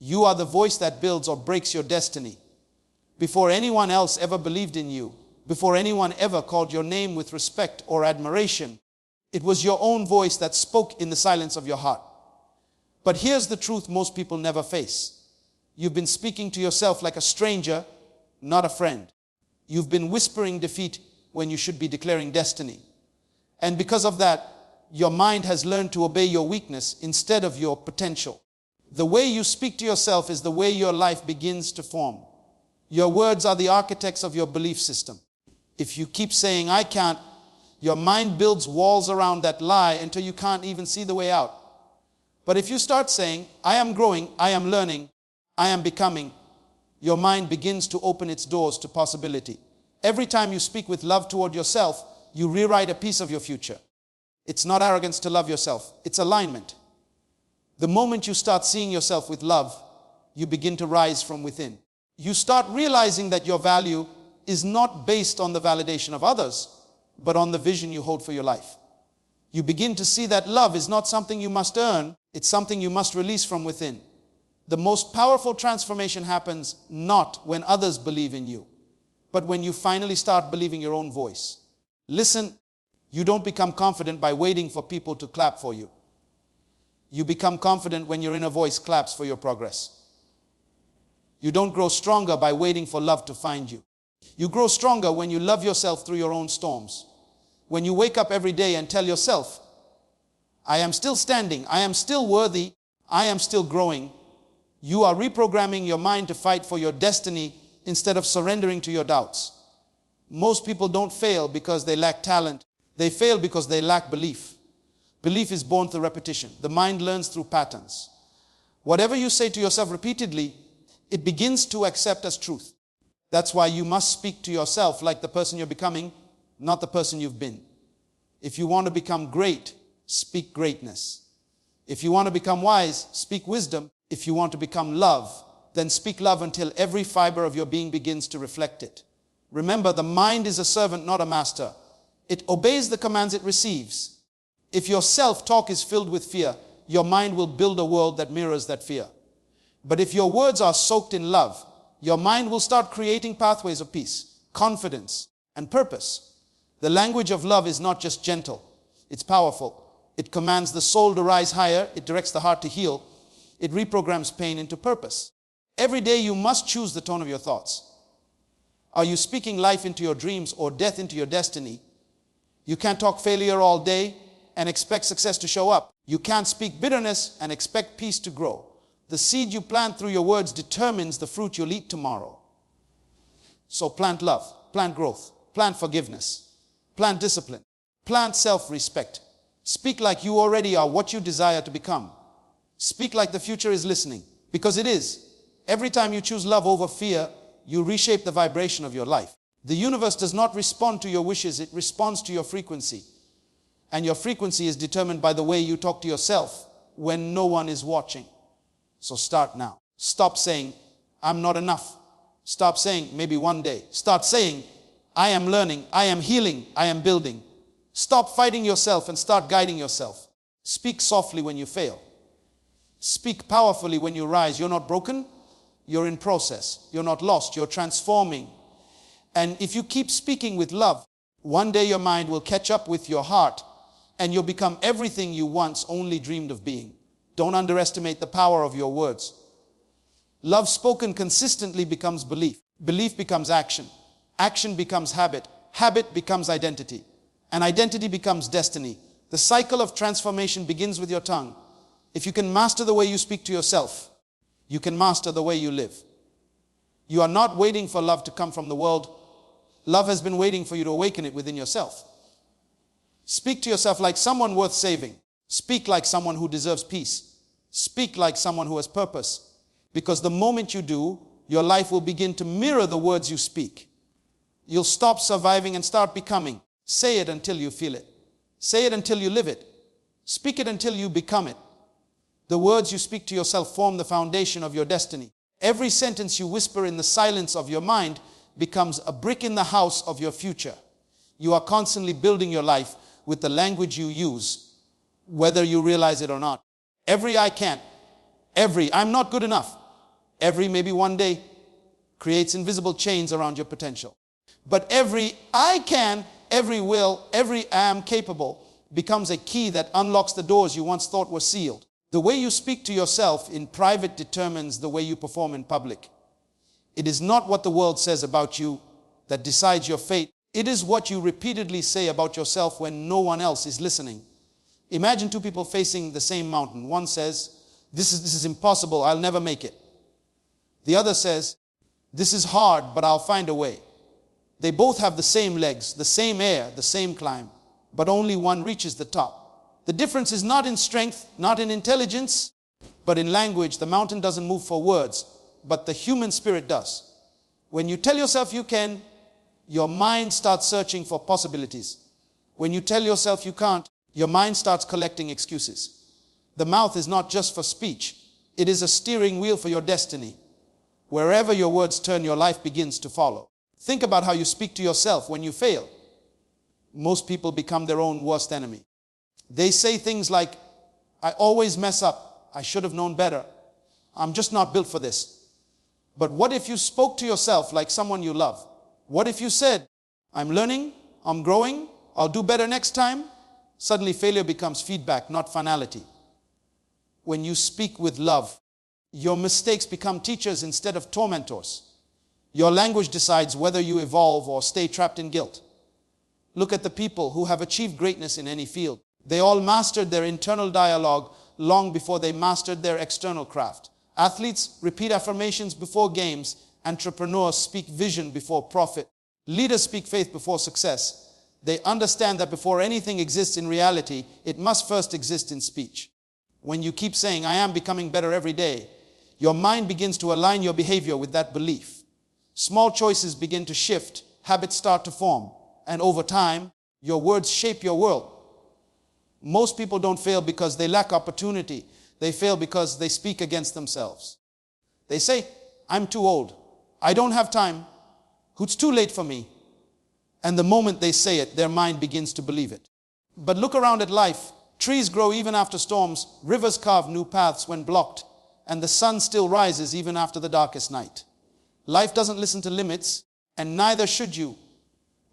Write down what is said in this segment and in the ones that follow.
You are the voice that builds or breaks your destiny. Before anyone else ever believed in you, before anyone ever called your name with respect or admiration, it was your own voice that spoke in the silence of your heart. But here's the truth most people never face. You've been speaking to yourself like a stranger, not a friend. You've been whispering defeat when you should be declaring destiny. And because of that, your mind has learned to obey your weakness instead of your potential. The way you speak to yourself is the way your life begins to form. Your words are the architects of your belief system. If you keep saying, I can't, your mind builds walls around that lie until you can't even see the way out. But if you start saying, I am growing, I am learning, I am becoming, your mind begins to open its doors to possibility. Every time you speak with love toward yourself, you rewrite a piece of your future. It's not arrogance to love yourself, it's alignment. The moment you start seeing yourself with love, you begin to rise from within. You start realizing that your value is not based on the validation of others, but on the vision you hold for your life. You begin to see that love is not something you must earn, it's something you must release from within. The most powerful transformation happens not when others believe in you, but when you finally start believing your own voice. Listen, you don't become confident by waiting for people to clap for you. You become confident when your inner voice claps for your progress. You don't grow stronger by waiting for love to find you. You grow stronger when you love yourself through your own storms. When you wake up every day and tell yourself, I am still standing, I am still worthy, I am still growing. You are reprogramming your mind to fight for your destiny instead of surrendering to your doubts. Most people don't fail because they lack talent. They fail because they lack belief. Belief is born through repetition. The mind learns through patterns. Whatever you say to yourself repeatedly, it begins to accept as truth. That's why you must speak to yourself like the person you're becoming, not the person you've been. If you want to become great, speak greatness. If you want to become wise, speak wisdom. If you want to become love, then speak love until every fiber of your being begins to reflect it. Remember, the mind is a servant, not a master. It obeys the commands it receives. If your self-talk is filled with fear, your mind will build a world that mirrors that fear. But if your words are soaked in love, your mind will start creating pathways of peace, confidence, and purpose. The language of love is not just gentle, it's powerful. It commands the soul to rise higher, it directs the heart to heal, it reprograms pain into purpose. Every day you must choose the tone of your thoughts. Are you speaking life into your dreams or death into your destiny? You can't talk failure all day and expect success to show up. You can't speak bitterness and expect peace to grow. The seed you plant through your words determines the fruit you'll eat tomorrow. So plant love, plant growth, plant forgiveness, plant discipline, plant self-respect. Speak like you already are what you desire to become. Speak like the future is listening, because it is. Every time you choose love over fear, you reshape the vibration of your life. The universe does not respond to your wishes, it responds to your frequency. And your frequency is determined by the way you talk to yourself when no one is watching. So start now. Stop saying, I'm not enough. Stop saying, maybe one day. Start saying, I am learning, I am healing, I am building. Stop fighting yourself and start guiding yourself. Speak softly when you fail. Speak powerfully when you rise. You're not broken, you're in process. You're not lost, you're transforming. And if you keep speaking with love, one day your mind will catch up with your heart and you'll become everything you once only dreamed of being. Don't underestimate the power of your words. Love spoken consistently becomes belief. Belief becomes action. Action becomes habit. Habit becomes identity. And identity becomes destiny. The cycle of transformation begins with your tongue. If you can master the way you speak to yourself, you can master the way you live. You are not waiting for love to come from the world. Love has been waiting for you to awaken it within yourself. Speak to yourself like someone worth saving. Speak like someone who deserves peace. Speak like someone who has purpose. Because the moment you do, your life will begin to mirror the words you speak. You'll stop surviving and start becoming. Say it until you feel it. Say it until you live it. Speak it until you become it. The words you speak to yourself form the foundation of your destiny. Every sentence you whisper in the silence of your mind becomes a brick in the house of your future. You are constantly building your life with the language you use, whether you realize it or not. Every I can't, every I'm not good enough, Every maybe one day creates invisible chains around your potential. But every I can, every will, every I am capable becomes a key that unlocks the doors you once thought were sealed. The way you speak to yourself in private determines the way you perform in public. It is not what the world says about you that decides your fate. It is what you repeatedly say about yourself when no one else is listening. Imagine two people facing the same mountain. One says, this is impossible, I'll never make it. The other says, this is hard, but I'll find a way. They both have the same legs, the same air, the same climb, but only one reaches the top. The difference is not in strength, not in intelligence, but in language. The mountain doesn't move for words, but the human spirit does. When you tell yourself you can, your mind starts searching for possibilities. When you tell yourself you can't, your mind starts collecting excuses. The mouth is not just for speech. It is a steering wheel for your destiny. Wherever your words turn, your life begins to follow. Think about how you speak to yourself when you fail. Most people become their own worst enemy. They say things like, I always mess up. I should have known better. I'm just not built for this. But what if you spoke to yourself like someone you love? What if you said, I'm learning, I'm growing, I'll do better next time? Suddenly failure becomes feedback, not finality. When you speak with love, your mistakes become teachers instead of tormentors. Your language decides whether you evolve or stay trapped in guilt. Look at the people who have achieved greatness in any field. They all mastered their internal dialogue long before they mastered their external craft. Athletes repeat affirmations before games. Entrepreneurs speak vision before profit. Leaders speak faith before success. They understand that before anything exists in reality, it must first exist in speech. When you keep saying, I am becoming better every day, your mind begins to align your behavior with that belief. Small choices begin to shift, habits start to form, and over time, your words shape your world. Most people don't fail because they lack opportunity. They fail because they speak against themselves. They say, I'm too old. I don't have time. It's too late for me. And the moment they say it, their mind begins to believe it. But look around at life. Trees grow even after storms. Rivers carve new paths when blocked. And the sun still rises even after the darkest night. Life doesn't listen to limits, and neither should you.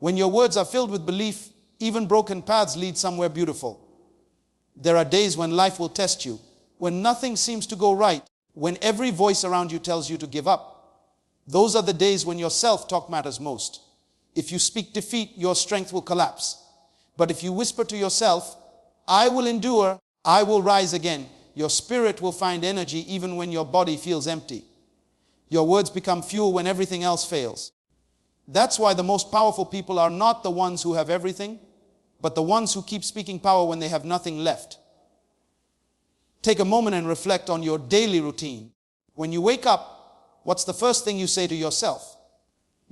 When your words are filled with belief, even broken paths lead somewhere beautiful. There are days when life will test you, when nothing seems to go right, when every voice around you tells you to give up. Those are the days when your self-talk matters most. If you speak defeat, your strength will collapse. But if you whisper to yourself, I will endure, I will rise again, your spirit will find energy even when your body feels empty. Your words become fuel when everything else fails. That's why the most powerful people are not the ones who have everything, but the ones who keep speaking power when they have nothing left. Take a moment and reflect on your daily routine. When you wake up, what's the first thing you say to yourself?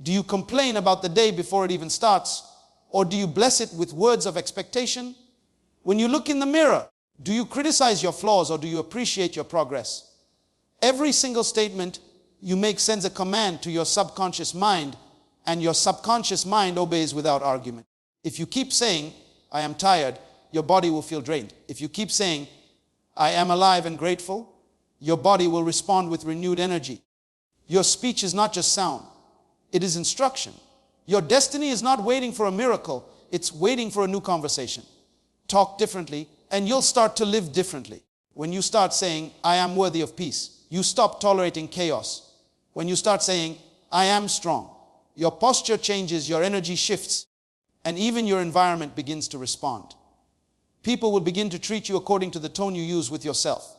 Do you complain about the day before it even starts? Or do you bless it with words of expectation? When you look in the mirror, do you criticize your flaws or do you appreciate your progress? Every single statement you make sends a command to your subconscious mind, and your subconscious mind obeys without argument. If you keep saying, I am tired, your body will feel drained. If you keep saying, I am alive and grateful, your body will respond with renewed energy. Your speech is not just sound, it is instruction. Your destiny is not waiting for a miracle, it's waiting for a new conversation. Talk differently, and you'll start to live differently. When you start saying, I am worthy of peace, you stop tolerating chaos. When you start saying, I am strong, your posture changes, your energy shifts, and even your environment begins to respond. People will begin to treat you according to the tone you use with yourself.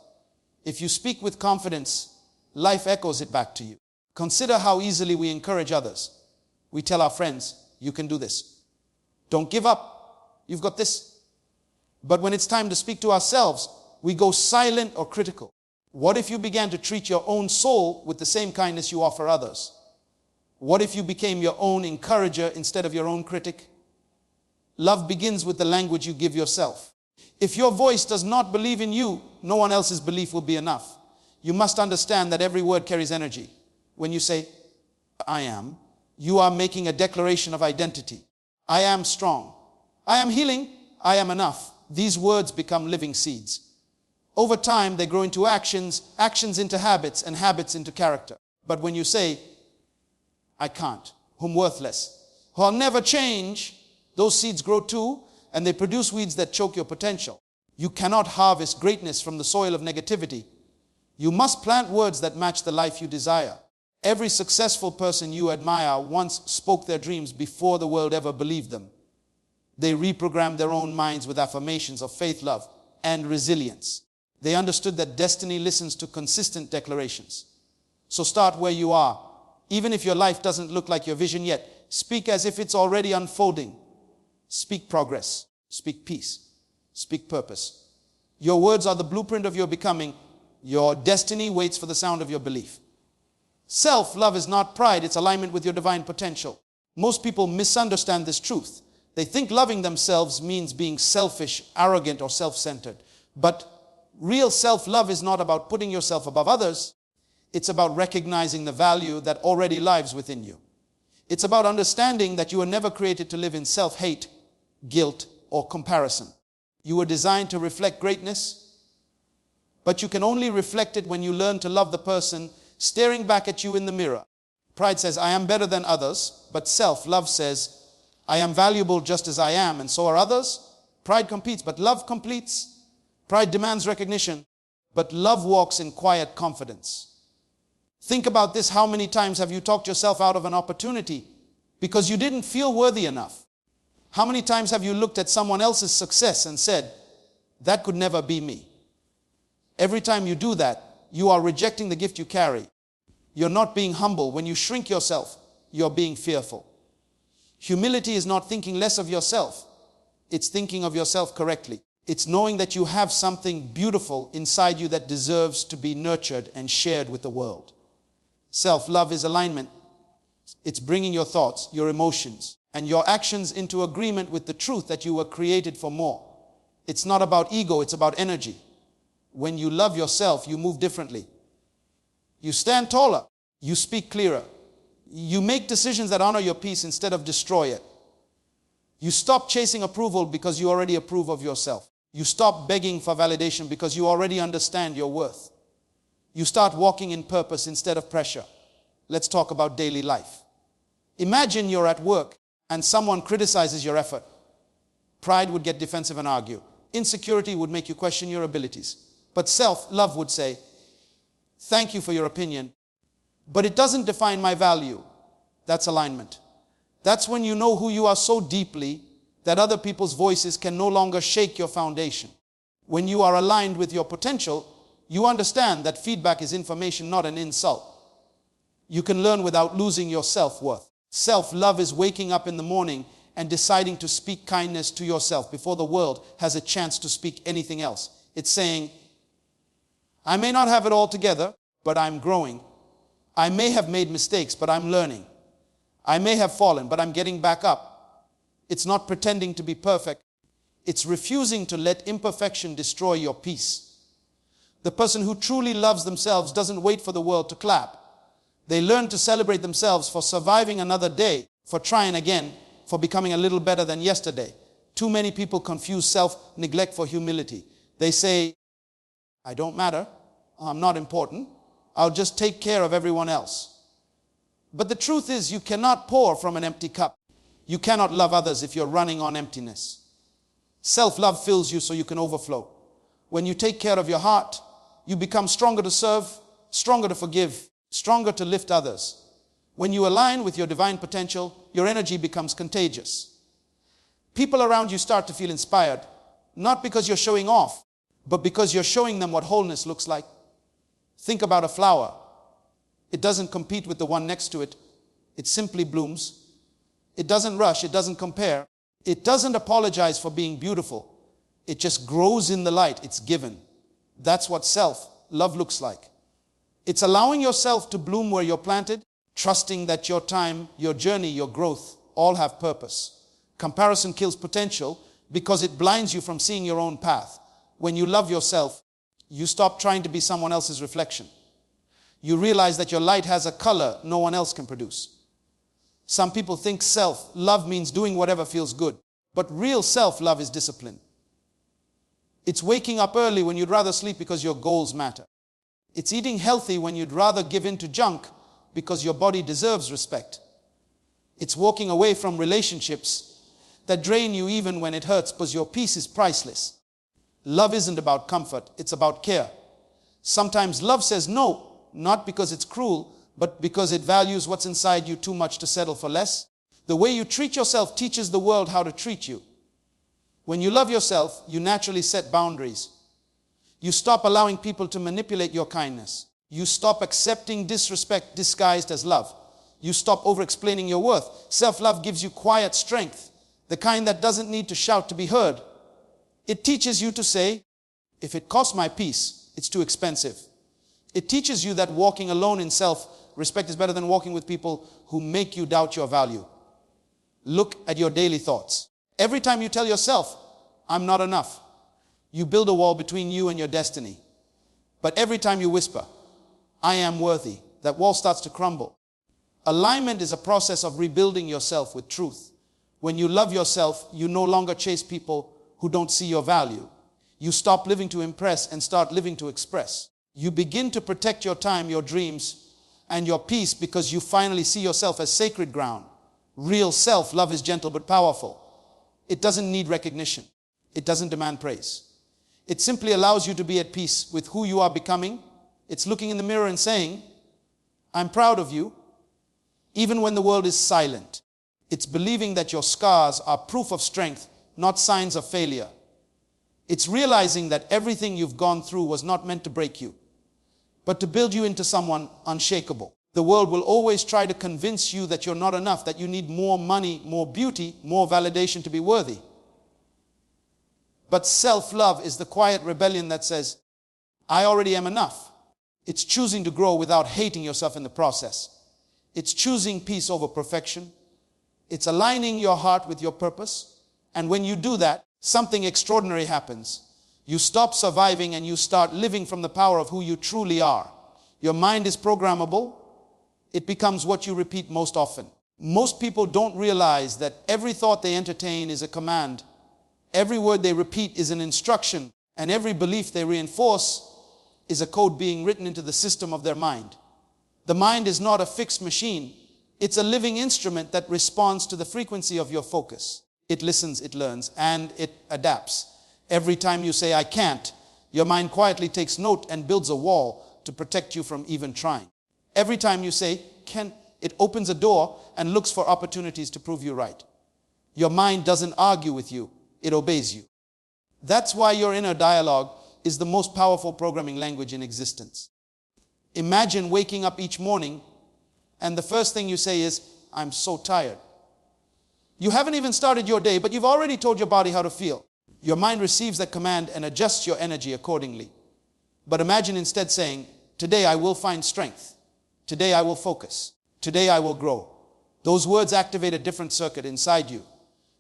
If you speak with confidence, life echoes it back to you. Consider how easily we encourage others. We tell our friends, you can do this. Don't give up. You've got this. But when it's time to speak to ourselves, we go silent or critical. What if you began to treat your own soul with the same kindness you offer others? What if you became your own encourager instead of your own critic? Love begins with the language you give yourself. If your voice does not believe in you, no one else's belief will be enough. You must understand that every word carries energy. When you say, I am, you are making a declaration of identity. I am strong. I am healing. I am enough. These words become living seeds. Over time, they grow into actions, actions into habits, and habits into character. But when you say, I can't, whom worthless, who I'll never change, those seeds grow too, and they produce weeds that choke your potential. You cannot harvest greatness from the soil of negativity. You must plant words that match the life you desire. Every successful person you admire once spoke their dreams before the world ever believed them. They reprogrammed their own minds with affirmations of faith, love, and resilience. They understood that destiny listens to consistent declarations. So start where you are. Even if your life doesn't look like your vision yet, speak as if it's already unfolding. Speak progress. Speak peace. Speak purpose. Your words are the blueprint of your becoming. Your destiny waits for the sound of your belief. Self-love is not pride, it's alignment with your divine potential. Most people misunderstand this truth. They think loving themselves means being selfish, arrogant, or self-centered. But real self-love is not about putting yourself above others. It's about recognizing the value that already lives within you. It's about understanding that you were never created to live in self-hate, guilt, or comparison. You were designed to reflect greatness, but you can only reflect it when you learn to love the person staring back at you in the mirror. Pride says, I am better than others, but self-love says, I am valuable just as I am, and so are others. Pride competes, but love completes. Pride demands recognition, but love walks in quiet confidence. Think about this. How many times have you talked yourself out of an opportunity because you didn't feel worthy enough? How many times have you looked at someone else's success and said, that could never be me? Every time you do that, you are rejecting the gift you carry. You're not being humble. When you shrink yourself, you're being fearful. Humility is not thinking less of yourself. It's thinking of yourself correctly. It's knowing that you have something beautiful inside you that deserves to be nurtured and shared with the world. Self-love is alignment. It's bringing your thoughts, your emotions, and your actions into agreement with the truth that you were created for more. It's not about ego, it's about energy. When you love yourself, you move differently. You stand taller. You speak clearer. You make decisions that honor your peace instead of destroy it. You stop chasing approval because you already approve of yourself. You stop begging for validation because you already understand your worth. You start walking in purpose instead of pressure. Let's talk about daily life. Imagine you're at work and someone criticizes your effort. Pride would get defensive and argue. Insecurity would make you question your abilities. But self-love would say, thank you for your opinion, but it doesn't define my value. That's alignment. That's when you know who you are so deeply that other people's voices can no longer shake your foundation. When you are aligned with your potential, you understand that feedback is information, not an insult. You can learn without losing your self-worth. Self-love is waking up in the morning and deciding to speak kindness to yourself before the world has a chance to speak anything else. It's saying, I may not have it all together, but I'm growing. I may have made mistakes, but I'm learning. I may have fallen, but I'm getting back up. It's not pretending to be perfect. It's refusing to let imperfection destroy your peace. The person who truly loves themselves doesn't wait for the world to clap. They learn to celebrate themselves for surviving another day, for trying again, for becoming a little better than yesterday. Too many people confuse self-neglect for humility. They say, I don't matter. I'm not important. I'll just take care of everyone else. But the truth is, you cannot pour from an empty cup. You cannot love others if you're running on emptiness. Self-love fills you so you can overflow. When you take care of your heart, you become stronger to serve, stronger to forgive, stronger to lift others. When you align with your divine potential, your energy becomes contagious. People around you start to feel inspired, not because you're showing off, but because you're showing them what wholeness looks like. Think about a flower. It doesn't compete with the one next to it. It simply blooms. It doesn't rush. It doesn't compare. It doesn't apologize for being beautiful. It just grows in the light it's given. That's what self-love looks like. It's allowing yourself to bloom where you're planted, trusting that your time, your journey, your growth all have purpose. Comparison kills potential because it blinds you from seeing your own path. When you love yourself, you stop trying to be someone else's reflection. You realize that your light has a color no one else can produce. Some people think self-love means doing whatever feels good, but real self-love is discipline. It's waking up early when you'd rather sleep because your goals matter. It's eating healthy when you'd rather give in to junk because your body deserves respect. It's walking away from relationships that drain you even when it hurts because your peace is priceless. Love isn't about comfort, it's about care. Sometimes love says no, not because it's cruel, but because it values what's inside you too much to settle for less. The way you treat yourself teaches the world how to treat you. When you love yourself, you naturally set boundaries. You stop allowing people to manipulate your kindness. You stop accepting disrespect disguised as love. You stop over-explaining your worth. Self-love gives you quiet strength, the kind that doesn't need to shout to be heard. It teaches you to say, if it costs my peace, it's too expensive. It teaches you that walking alone in self-respect is better than walking with people who make you doubt your value. Look at your daily thoughts. Every time you tell yourself, I'm not enough, you build a wall between you and your destiny. But every time you whisper, I am worthy, that wall starts to crumble. Alignment is a process of rebuilding yourself with truth. When you love yourself, you no longer chase people who don't see your value. You stop living to impress and start living to express. You begin to protect your time, your dreams, and your peace because you finally see yourself as sacred ground. Real self-love is gentle but powerful. It doesn't need recognition. It doesn't demand praise. It simply allows you to be at peace with who you are becoming. It's looking in the mirror and saying, I'm proud of you, even when the world is silent. It's believing that your scars are proof of strength, not signs of failure. It's realizing that everything you've gone through was not meant to break you, but to build you into someone unshakable. The world will always try to convince you that you're not enough, that you need more money, more beauty, more validation to be worthy. But self-love is the quiet rebellion that says, I already am enough. It's choosing to grow without hating yourself in the process. It's choosing peace over perfection. It's aligning your heart with your purpose. And when you do that, something extraordinary happens. You stop surviving and you start living from the power of who you truly are. Your mind is programmable. It becomes what you repeat most often. Most people don't realize that every thought they entertain is a command. Every word they repeat is an instruction. And every belief they reinforce is a code being written into the system of their mind. The mind is not a fixed machine. It's a living instrument that responds to the frequency of your focus. It listens, it learns, and it adapts. Every time you say, I can't, your mind quietly takes note and builds a wall to protect you from even trying. Every time you say, can, it opens a door and looks for opportunities to prove you right. Your mind doesn't argue with you, it obeys you. That's why your inner dialogue is the most powerful programming language in existence. Imagine waking up each morning and the first thing you say is, I'm so tired. You haven't even started your day, but you've already told your body how to feel. Your mind receives that command and adjusts your energy accordingly. But imagine instead saying, today I will find strength. Today I will focus. Today I will grow. Those words activate a different circuit inside you.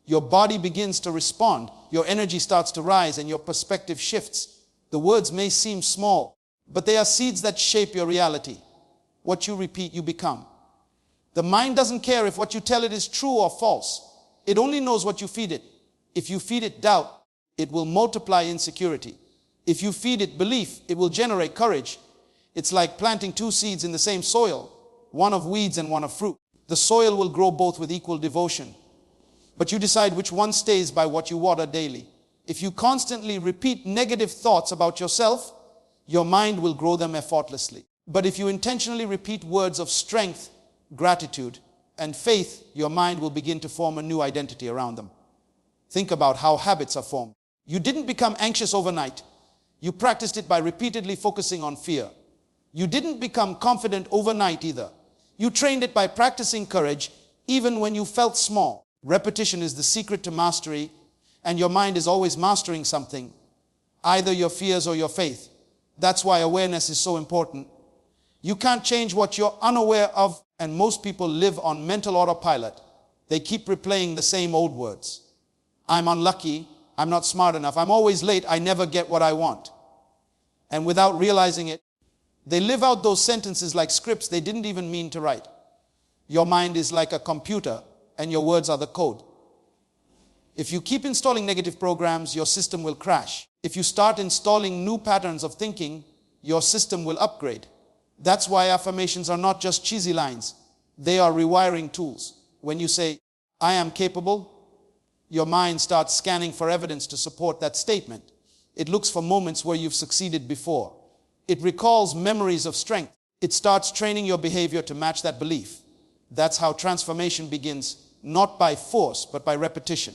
Your body begins to respond. Your energy starts to rise and your perspective shifts. The words may seem small, but they are seeds that shape your reality. What you repeat, you become. The mind doesn't care if what you tell it is true or false. It only knows what you feed it. If you feed it doubt, it will multiply insecurity. If you feed it belief, it will generate courage. It's like planting two seeds in the same soil, one of weeds and one of fruit. The soil will grow both with equal devotion, but you decide which one stays by what you water daily. If you constantly repeat negative thoughts about yourself, your mind will grow them effortlessly. But if you intentionally repeat words of strength, gratitude, and faith, your mind will begin to form a new identity around them. Think about how habits are formed. You didn't become anxious overnight. You practiced it by repeatedly focusing on fear. You didn't become confident overnight either. You trained it by practicing courage even when you felt small. Repetition is the secret to mastery, and your mind is always mastering something, either your fears or your faith. That's why awareness is so important. You can't change what you're unaware of, and most people live on mental autopilot. They keep replaying the same old words. I'm unlucky, I'm not smart enough, I'm always late, I never get what I want. And without realizing it, they live out those sentences like scripts they didn't even mean to write. Your mind is like a computer, and your words are the code. If you keep installing negative programs, your system will crash. If you start installing new patterns of thinking, your system will upgrade. That's why affirmations are not just cheesy lines. They are rewiring tools. When you say, I am capable, your mind starts scanning for evidence to support that statement. It looks for moments where you've succeeded before. It recalls memories of strength. It starts training your behavior to match that belief. That's how transformation begins, not by force, but by repetition.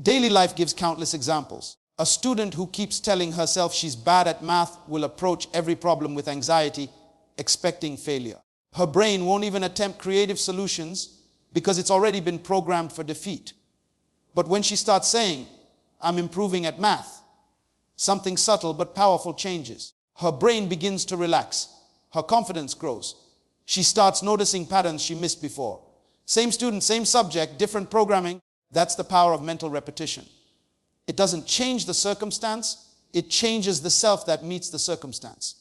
Daily life gives countless examples. A student who keeps telling herself she's bad at math will approach every problem with anxiety, expecting failure. Her brain won't even attempt creative solutions because it's already been programmed for defeat. But when she starts saying, I'm improving at math, something subtle but powerful changes. Her brain begins to relax. Her confidence grows. She starts noticing patterns she missed before. Same student, same subject, different programming. That's the power of mental repetition. It doesn't change the circumstance. It changes the self that meets the circumstance.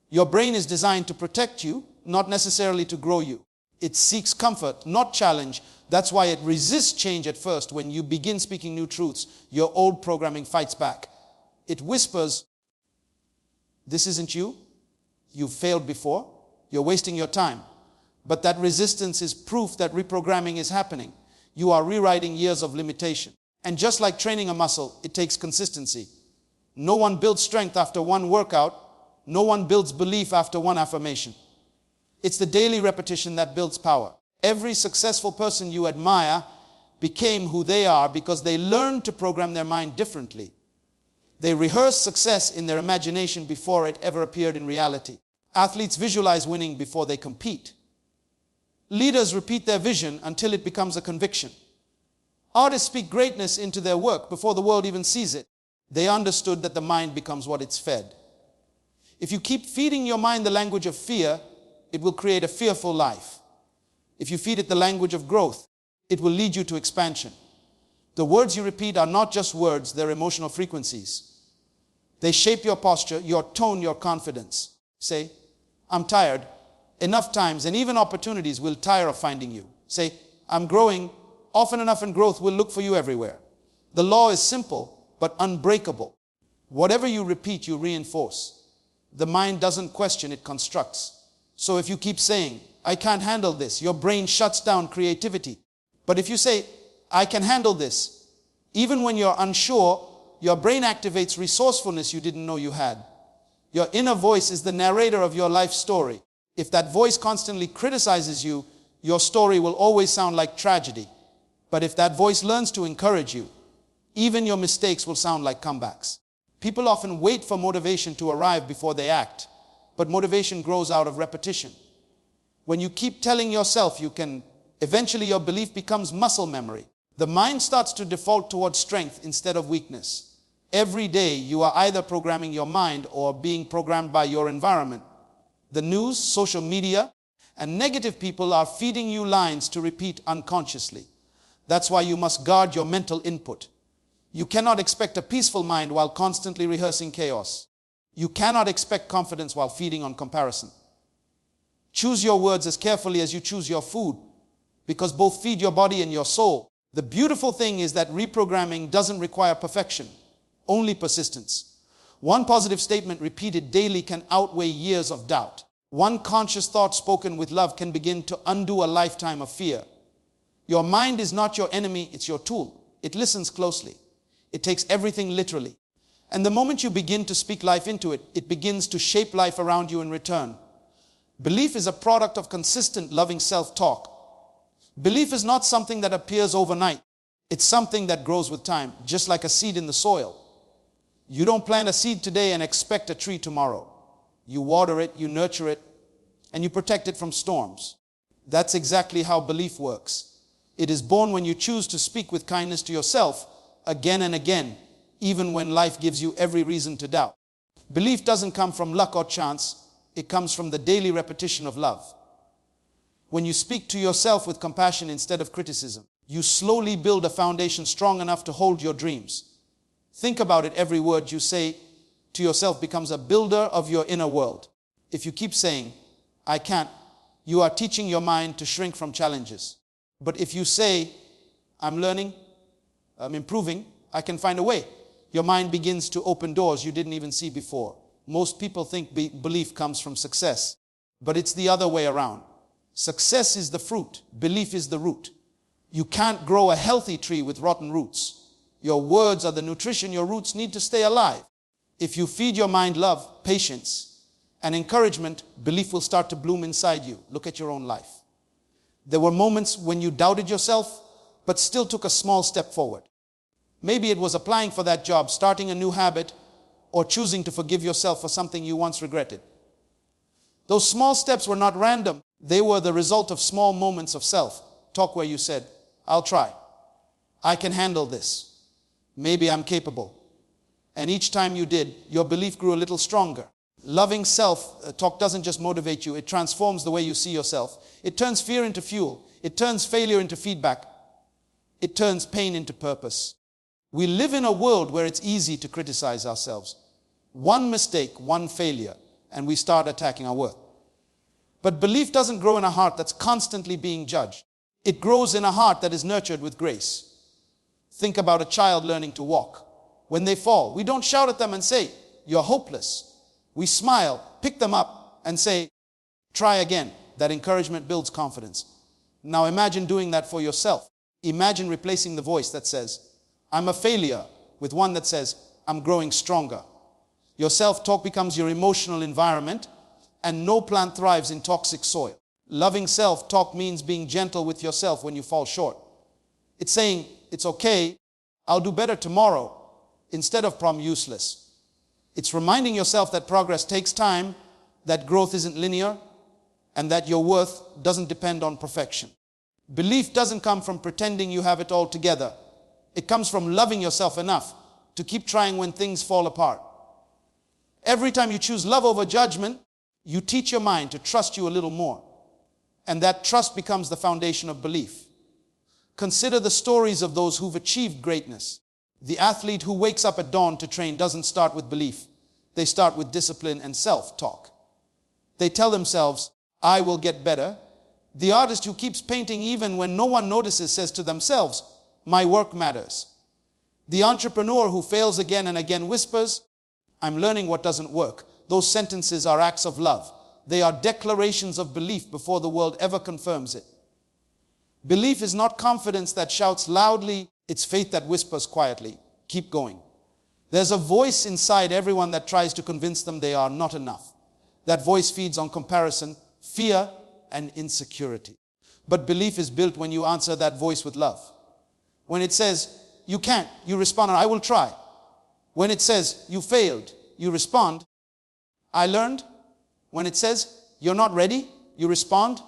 Your brain is designed to protect you, not necessarily to grow you. It seeks comfort, not challenge. That's why it resists change at first. When you begin speaking new truths, your old programming fights back. It whispers, this isn't you. You've failed before. You're wasting your time. But that resistance is proof that reprogramming is happening. You are rewriting years of limitation. And just like training a muscle, it takes consistency. No one builds strength after one workout. No one builds belief after one affirmation. It's the daily repetition that builds power. Every successful person you admire became who they are because they learned to program their mind differently. They rehearsed success in their imagination before it ever appeared in reality. Athletes visualize winning before they compete. Leaders repeat their vision until it becomes a conviction. Artists speak greatness into their work before the world even sees it. They understood that the mind becomes what it's fed. If you keep feeding your mind the language of fear, it will create a fearful life. If you feed it the language of growth, it will lead you to expansion. The words you repeat are not just words, they're emotional frequencies. They shape your posture, your tone, your confidence. Say, I'm tired. Enough times and even opportunities will tire of finding you. Say, I'm growing. Often enough and growth will look for you everywhere. The law is simple but unbreakable. Whatever you repeat, you reinforce. The mind doesn't question, it constructs. So if you keep saying, I can't handle this, your brain shuts down creativity. But if you say, I can handle this, even when you're unsure, your brain activates resourcefulness you didn't know you had. Your inner voice is the narrator of your life story. If that voice constantly criticizes you, your story will always sound like tragedy. But if that voice learns to encourage you, even your mistakes will sound like comebacks. People often wait for motivation to arrive before they act, but motivation grows out of repetition. When you keep telling yourself you can, eventually your belief becomes muscle memory. The mind starts to default towards strength instead of weakness. Every day you are either programming your mind or being programmed by your environment. The news, social media, and negative people are feeding you lines to repeat unconsciously. That's why you must guard your mental input. You cannot expect a peaceful mind while constantly rehearsing chaos. You cannot expect confidence while feeding on comparison. Choose your words as carefully as you choose your food, because both feed your body and your soul. The beautiful thing is that reprogramming doesn't require perfection, only persistence. One positive statement repeated daily can outweigh years of doubt. One conscious thought spoken with love can begin to undo a lifetime of fear. Your mind is not your enemy, it's your tool. It listens closely. It takes everything literally. And the moment you begin to speak life into it, it begins to shape life around you in return. Belief is a product of consistent, loving self-talk. Belief is not something that appears overnight. It's something that grows with time, just like a seed in the soil. You don't plant a seed today and expect a tree tomorrow. You water it, you nurture it, and you protect it from storms. That's exactly how belief works. It is born when you choose to speak with kindness to yourself again and again, even when life gives you every reason to doubt. Belief doesn't come from luck or chance. It comes from the daily repetition of love. When you speak to yourself with compassion instead of criticism, you slowly build a foundation strong enough to hold your dreams. Think about it. Every word you say to yourself becomes a builder of your inner world. If you keep saying, I can't, you are teaching your mind to shrink from challenges. But if you say, I'm learning, I'm improving, I can find a way, your mind begins to open doors you didn't even see before. Most people think belief comes from success, but it's the other way around. Success is the fruit, belief is the root. You can't grow a healthy tree with rotten roots. Your words are the nutrition your roots need to stay alive. If you feed your mind love, patience, and encouragement, belief will start to bloom inside you. Look at your own life. There were moments when you doubted yourself, but still took a small step forward. Maybe it was applying for that job, starting a new habit, or choosing to forgive yourself for something you once regretted. Those small steps were not random. They were the result of small moments of self-talk where you said, I'll try. I can handle this. Maybe I'm capable. And each time you did, your belief grew a little stronger. Loving self-talk doesn't just motivate you, it transforms the way you see yourself. It turns fear into fuel. It turns failure into feedback. It turns pain into purpose. We live in a world where it's easy to criticize ourselves. One mistake, one failure, and we start attacking our worth. But belief doesn't grow in a heart that's constantly being judged. It grows in a heart that is nurtured with grace. Think about a child learning to walk. When they fall, we don't shout at them and say, you're hopeless. We smile, pick them up, and say, try again. That encouragement builds confidence. Now imagine doing that for yourself. Imagine replacing the voice that says, I'm a failure, with one that says, I'm growing stronger. Your self-talk becomes your emotional environment, and no plant thrives in toxic soil. Loving self-talk means being gentle with yourself when you fall short. It's saying, it's okay, I'll do better tomorrow, instead of useless. It's reminding yourself that progress takes time, that growth isn't linear, and that your worth doesn't depend on perfection. Belief doesn't come from pretending you have it all together. It comes from loving yourself enough to keep trying when things fall apart. Every time you choose love over judgment, you teach your mind to trust you a little more. And that trust becomes the foundation of belief. Consider the stories of those who've achieved greatness. The athlete who wakes up at dawn to train doesn't start with belief. They start with discipline and self-talk. They tell themselves, I will get better. The artist who keeps painting even when no one notices says to themselves, my work matters. The entrepreneur who fails again and again whispers, I'm learning what doesn't work. Those sentences are acts of love. They are declarations of belief before the world ever confirms it. Belief is not confidence that shouts loudly. It's faith that whispers quietly. Keep going. There's a voice inside everyone that tries to convince them they are not enough. That voice feeds on comparison, fear, and insecurity. But belief is built when you answer that voice with love. When it says, you can't, you respond, I will try. When it says, you failed, you respond, I learned. When it says, you're not ready, you respond,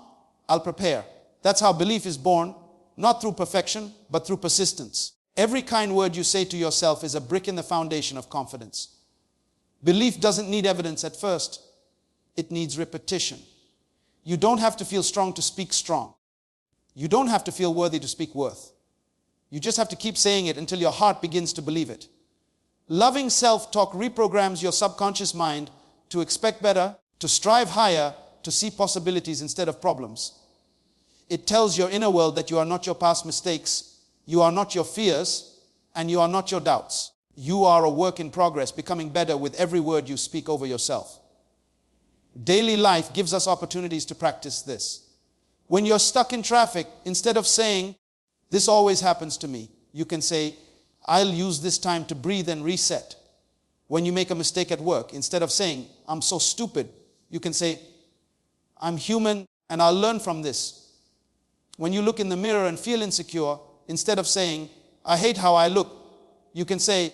I'll prepare. That's how belief is born, not through perfection, but through persistence. Every kind word you say to yourself is a brick in the foundation of confidence. Belief doesn't need evidence at first. It needs repetition. You don't have to feel strong to speak strong. You don't have to feel worthy to speak worth. You just have to keep saying it until your heart begins to believe it. Loving self-talk reprograms your subconscious mind to expect better, to strive higher, to see possibilities instead of problems. It tells your inner world that you are not your past mistakes, you are not your fears, and you are not your doubts. You are a work in progress, becoming better with every word you speak over yourself. Daily life gives us opportunities to practice this. When you're stuck in traffic, instead of saying, this always happens to me, you can say, I'll use this time to breathe and reset. When you make a mistake at work, instead of saying, I'm so stupid, you can say, I'm human and I'll learn from this. When you look in the mirror and feel insecure, instead of saying, I hate how I look, you can say,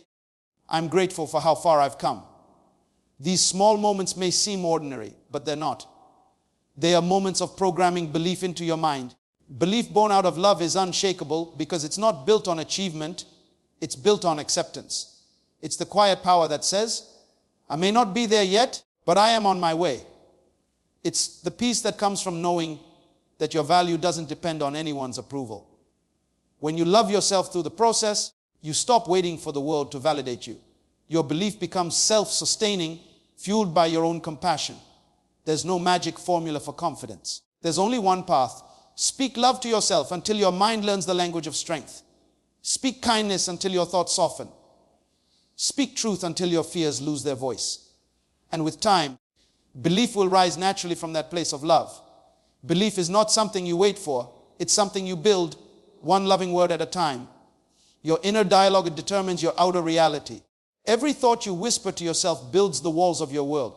I'm grateful for how far I've come. These small moments may seem ordinary, but they're not. They are moments of programming belief into your mind. Belief born out of love is unshakable because it's not built on achievement, it's built on acceptance. It's the quiet power that says, I may not be there yet, but I am on my way. It's the peace that comes from knowing that your value doesn't depend on anyone's approval. When you love yourself through the process, you stop waiting for the world to validate you. Your belief becomes self-sustaining, fueled by your own compassion. There's no magic formula for confidence. There's only one path. Speak love to yourself until your mind learns the language of strength. Speak kindness until your thoughts soften. Speak truth until your fears lose their voice. And with time, belief will rise naturally from that place of love. Belief is not something you wait for. It's something you build one loving word at a time. Your inner dialogue determines your outer reality. Every thought you whisper to yourself builds the walls of your world.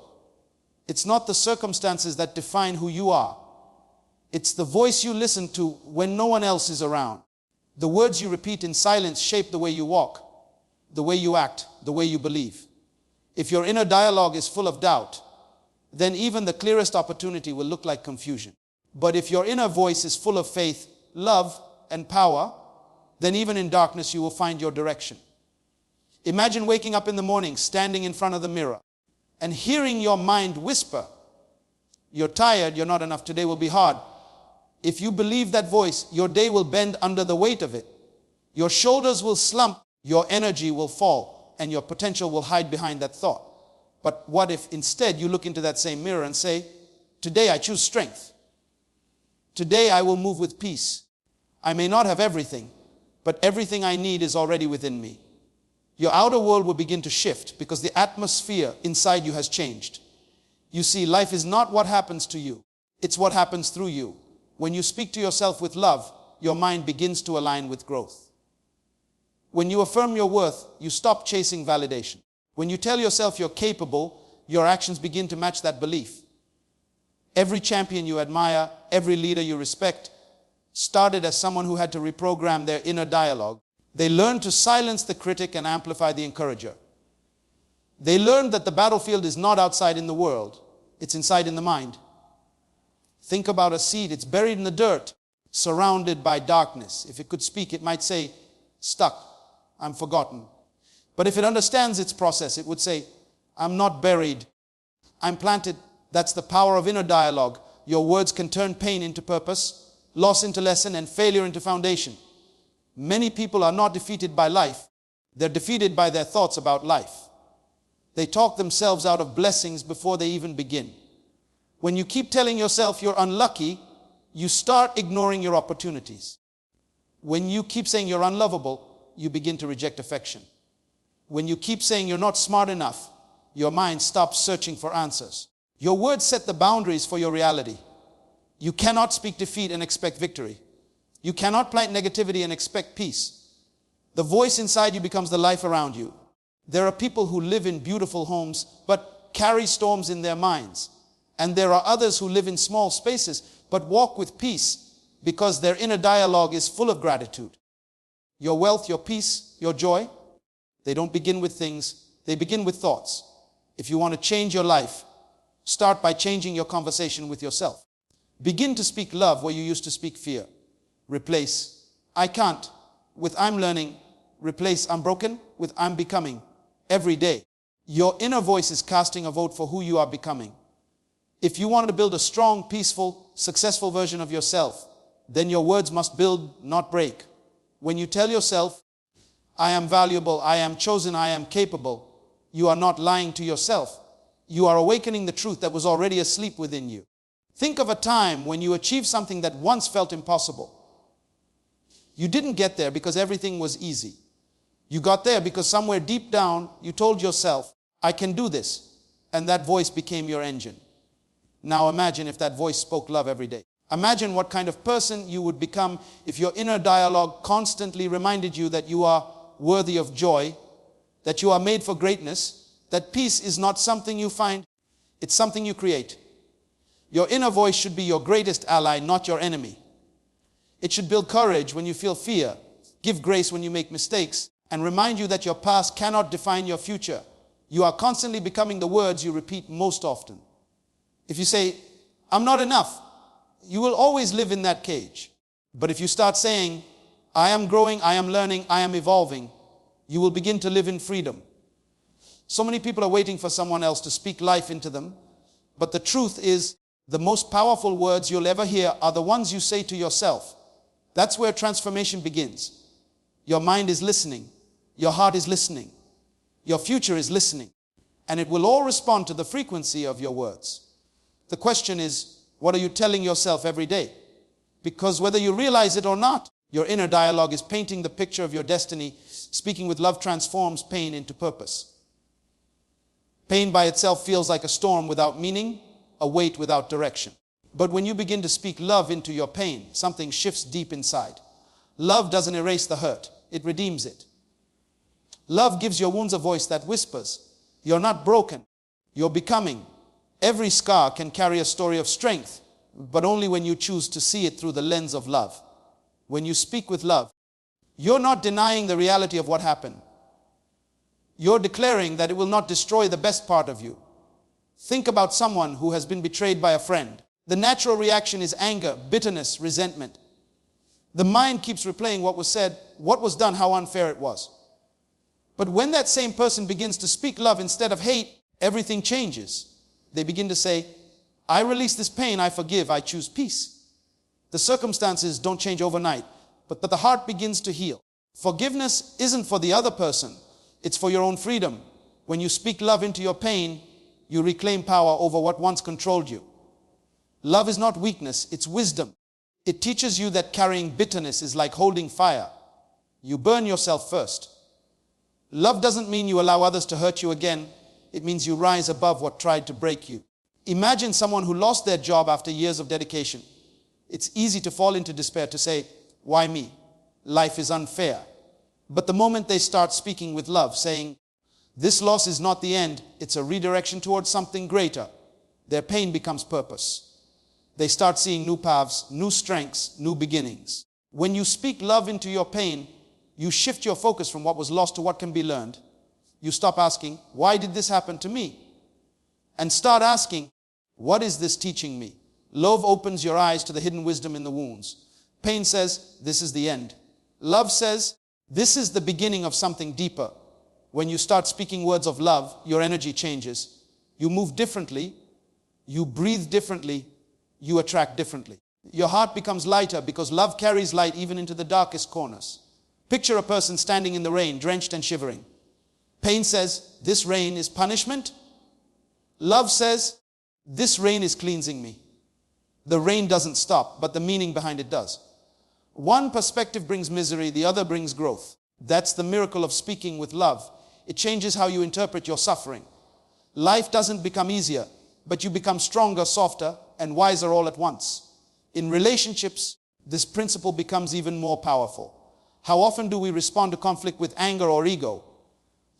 It's not the circumstances that define who you are. It's the voice you listen to when no one else is around. The words you repeat in silence shape the way you walk, the way you act, the way you believe. If your inner dialogue is full of doubt, then even the clearest opportunity will look like confusion. But if your inner voice is full of faith, love, and power, then even in darkness you will find your direction. Imagine waking up in the morning, standing in front of the mirror, and hearing your mind whisper, "You're tired, you're not enough, today will be hard." If you believe that voice, your day will bend under the weight of it. Your shoulders will slump, your energy will fall, and your potential will hide behind that thought. But what if instead you look into that same mirror and say, "Today I choose strength. Today I will move with peace. I may not have everything, but everything I need is already within me." Your outer world will begin to shift because the atmosphere inside you has changed. You see, life is not what happens to you. It's what happens through you. When you speak to yourself with love, your mind begins to align with growth. When you affirm your worth, you stop chasing validation. When you tell yourself you're capable, your actions begin to match that belief. Every champion you admire, every leader you respect, started as someone who had to reprogram their inner dialogue. They learned to silence the critic and amplify the encourager. They learned that the battlefield is not outside in the world, it's inside in the mind. Think about a seed, it's buried in the dirt, surrounded by darkness. If it could speak, it might say, "Stuck, I'm forgotten." But if it understands its process, it would say, "I'm not buried, I'm planted." That's the power of inner dialogue. Your words can turn pain into purpose, loss into lesson, and failure into foundation. Many people are not defeated by life. They're defeated by their thoughts about life. They talk themselves out of blessings before they even begin. When you keep telling yourself you're unlucky, you start ignoring your opportunities. When you keep saying you're unlovable, you begin to reject affection. When you keep saying you're not smart enough, your mind stops searching for answers. Your words set the boundaries for your reality. You cannot speak defeat and expect victory. You cannot plant negativity and expect peace. The voice inside you becomes the life around you. There are people who live in beautiful homes but carry storms in their minds. And there are others who live in small spaces but walk with peace because their inner dialogue is full of gratitude. Your wealth, your peace, your joy, they don't begin with things, they begin with thoughts. If you want to change your life, start by changing your conversation with yourself. Begin to speak love where you used to speak fear. Replace "I can't" with "I'm learning." Replace "I'm broken" with "I'm becoming" every day. Your inner voice is casting a vote for who you are becoming. If you want to build a strong, peaceful, successful version of yourself, then your words must build, not break. When you tell yourself, "I am valuable, I am chosen, I am capable," you are not lying to yourself. You are awakening the truth that was already asleep within you. Think of a time when you achieved something that once felt impossible. You didn't get there because everything was easy. You got there because somewhere deep down you told yourself, "I can do this," and that voice became your engine. Now imagine if that voice spoke love every day. Imagine what kind of person you would become if your inner dialogue constantly reminded you that you are worthy of joy, that you are made for greatness, that peace is not something you find, it's something you create. Your inner voice should be your greatest ally, not your enemy. It should build courage when you feel fear, give grace when you make mistakes, and remind you that your past cannot define your future. You are constantly becoming the words you repeat most often. If you say, "I'm not enough," you will always live in that cage. But if you start saying, "I am growing, I am learning, I am evolving," you will begin to live in freedom. So many people are waiting for someone else to speak life into them. But the truth is, the most powerful words you'll ever hear are the ones you say to yourself. That's where transformation begins. Your mind is listening. Your heart is listening. Your future is listening. And it will all respond to the frequency of your words. The question is, what are you telling yourself every day? Because whether you realize it or not, Your inner dialogue is painting the picture of your destiny. Speaking with love transforms pain into purpose. Pain by itself feels like a storm without meaning, a weight without direction. But when you begin to speak love into your pain, something shifts deep inside. Love doesn't erase the hurt, it redeems it. Love gives your wounds a voice that whispers, "You're not broken, you're becoming." Every scar can carry a story of strength, but only when you choose to see it through the lens of love. When you speak with love, you're not denying the reality of what happened. You're declaring that it will not destroy the best part of you. Think about someone who has been betrayed by a friend. The natural reaction is anger, bitterness, resentment. The mind keeps replaying what was said, what was done, how unfair it was. But when that same person begins to speak love instead of hate, everything changes. They begin to say, "I release this pain, I forgive, I choose peace." The circumstances don't change overnight, but the heart begins to heal. Forgiveness isn't for the other person, it's for your own freedom. When you speak love into your pain, you reclaim power over what once controlled you. Love is not weakness, it's wisdom. It teaches you that carrying bitterness is like holding fire. You burn yourself first. Love doesn't mean you allow others to hurt you again. It means you rise above what tried to break you. Imagine someone who lost their job after years of dedication. It's easy to fall into despair, to say, "Why me? Life is unfair." But the moment they start speaking with love, saying, "This loss is not the end, it's a redirection towards something greater," their pain becomes purpose. They start seeing new paths, new strengths, new beginnings. When you speak love into your pain, you shift your focus from what was lost to what can be learned. You stop asking, "Why did this happen to me?" and start asking, "What is this teaching me?" Love opens your eyes to the hidden wisdom in the wounds. Pain says, "This is the end." Love says, "This is the beginning of something deeper." When you start speaking words of love, your energy changes. You move differently. You breathe differently. You attract differently. Your heart becomes lighter because love carries light even into the darkest corners. Picture a person standing in the rain, drenched and shivering. Pain says, "This rain is punishment." Love says, "This rain is cleansing me." The rain doesn't stop, but the meaning behind it does. One perspective brings misery, the other brings growth. That's the miracle of speaking with love. It changes how you interpret your suffering. Life doesn't become easier, but you become stronger, softer, and wiser all at once. In relationships, this principle becomes even more powerful. How often do we respond to conflict with anger or ego?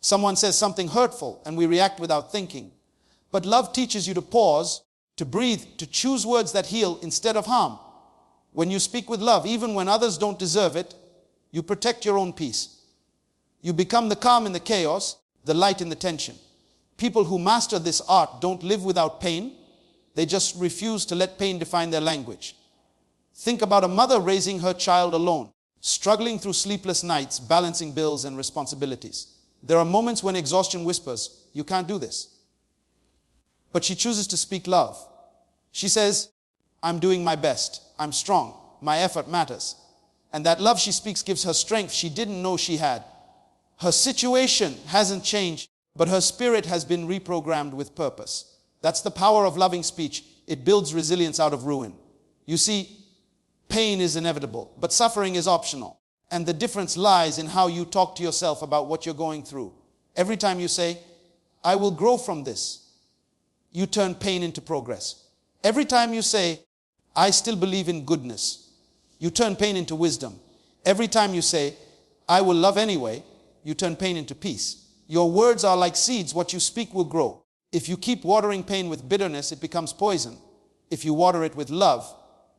Someone says something hurtful and we react without thinking. But love teaches you to pause, to breathe, to choose words that heal instead of harm. When you speak with love, even when others don't deserve it, you protect your own peace. You become the calm in the chaos, the light in the tension. People who master this art don't live without pain. They just refuse to let pain define their language. Think about a mother raising her child alone, struggling through sleepless nights, balancing bills and responsibilities. There are moments when exhaustion whispers, "You can't do this." But she chooses to speak love. She says, "I'm doing my best. I'm strong. My effort matters." And that love she speaks gives her strength she didn't know she had. Her situation hasn't changed, but her spirit has been reprogrammed with purpose. That's the power of loving speech. It builds resilience out of ruin. You see, pain is inevitable, but suffering is optional. And the difference lies in how you talk to yourself about what you're going through. Every time you say, "I will grow from this," you turn pain into progress. Every time you say, "I still believe in goodness," you turn pain into wisdom. Every time you say, "I will love anyway," you turn pain into peace. Your words are like seeds. What you speak will grow. If you keep watering pain with bitterness, it becomes poison. If you water it with love,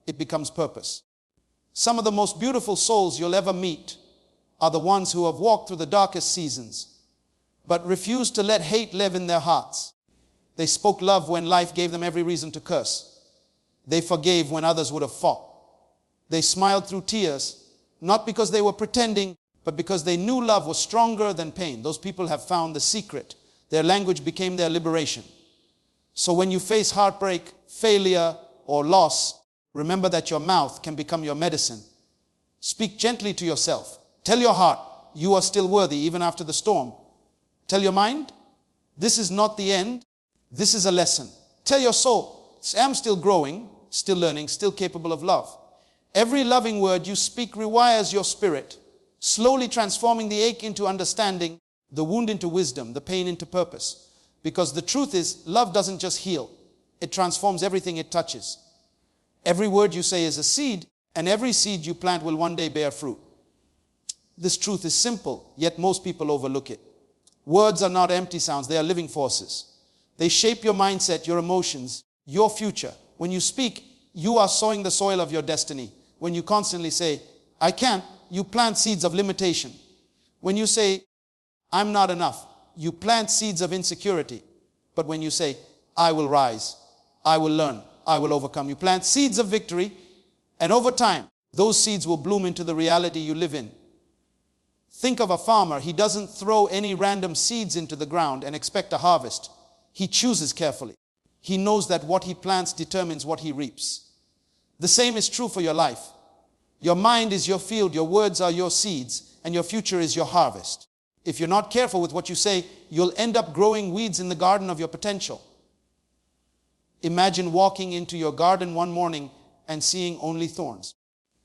it becomes purpose. Some of the most beautiful souls you'll ever meet are the ones who have walked through the darkest seasons, but refused to let hate live in their hearts. They spoke love when life gave them every reason to curse. They forgave when others would have fought. They smiled through tears, not because they were pretending, but because they knew love was stronger than pain. Those people have found the secret. Their language became their liberation. So when you face heartbreak, failure, or loss, remember that your mouth can become your medicine. Speak gently to yourself. Tell your heart, you are still worthy even after the storm. Tell your mind, this is not the end, this is a lesson. Tell your soul, I'm still growing, still learning, still capable of love. Every loving word you speak rewires your spirit, slowly transforming the ache into understanding, the wound into wisdom, the pain into purpose. Because the truth is, love doesn't just heal. It transforms everything it touches. Every word you say is a seed, and every seed you plant will one day bear fruit. This truth is simple, yet most people overlook it. Words are not empty sounds, they are living forces. They shape your mindset, your emotions, your future. When you speak, you are sowing the soil of your destiny. When you constantly say, I can't, you plant seeds of limitation. When you say, I'm not enough, you plant seeds of insecurity. But when you say, I will rise, I will learn, I will overcome, you plant seeds of victory, and over time, those seeds will bloom into the reality you live in. Think of a farmer. He doesn't throw any random seeds into the ground and expect a harvest. He chooses carefully. He knows that what he plants determines what he reaps. The same is true for your life. Your mind is your field, your words are your seeds, and your future is your harvest. If you're not careful with what you say, you'll end up growing weeds in the garden of your potential. Imagine walking into your garden one morning and seeing only thorns.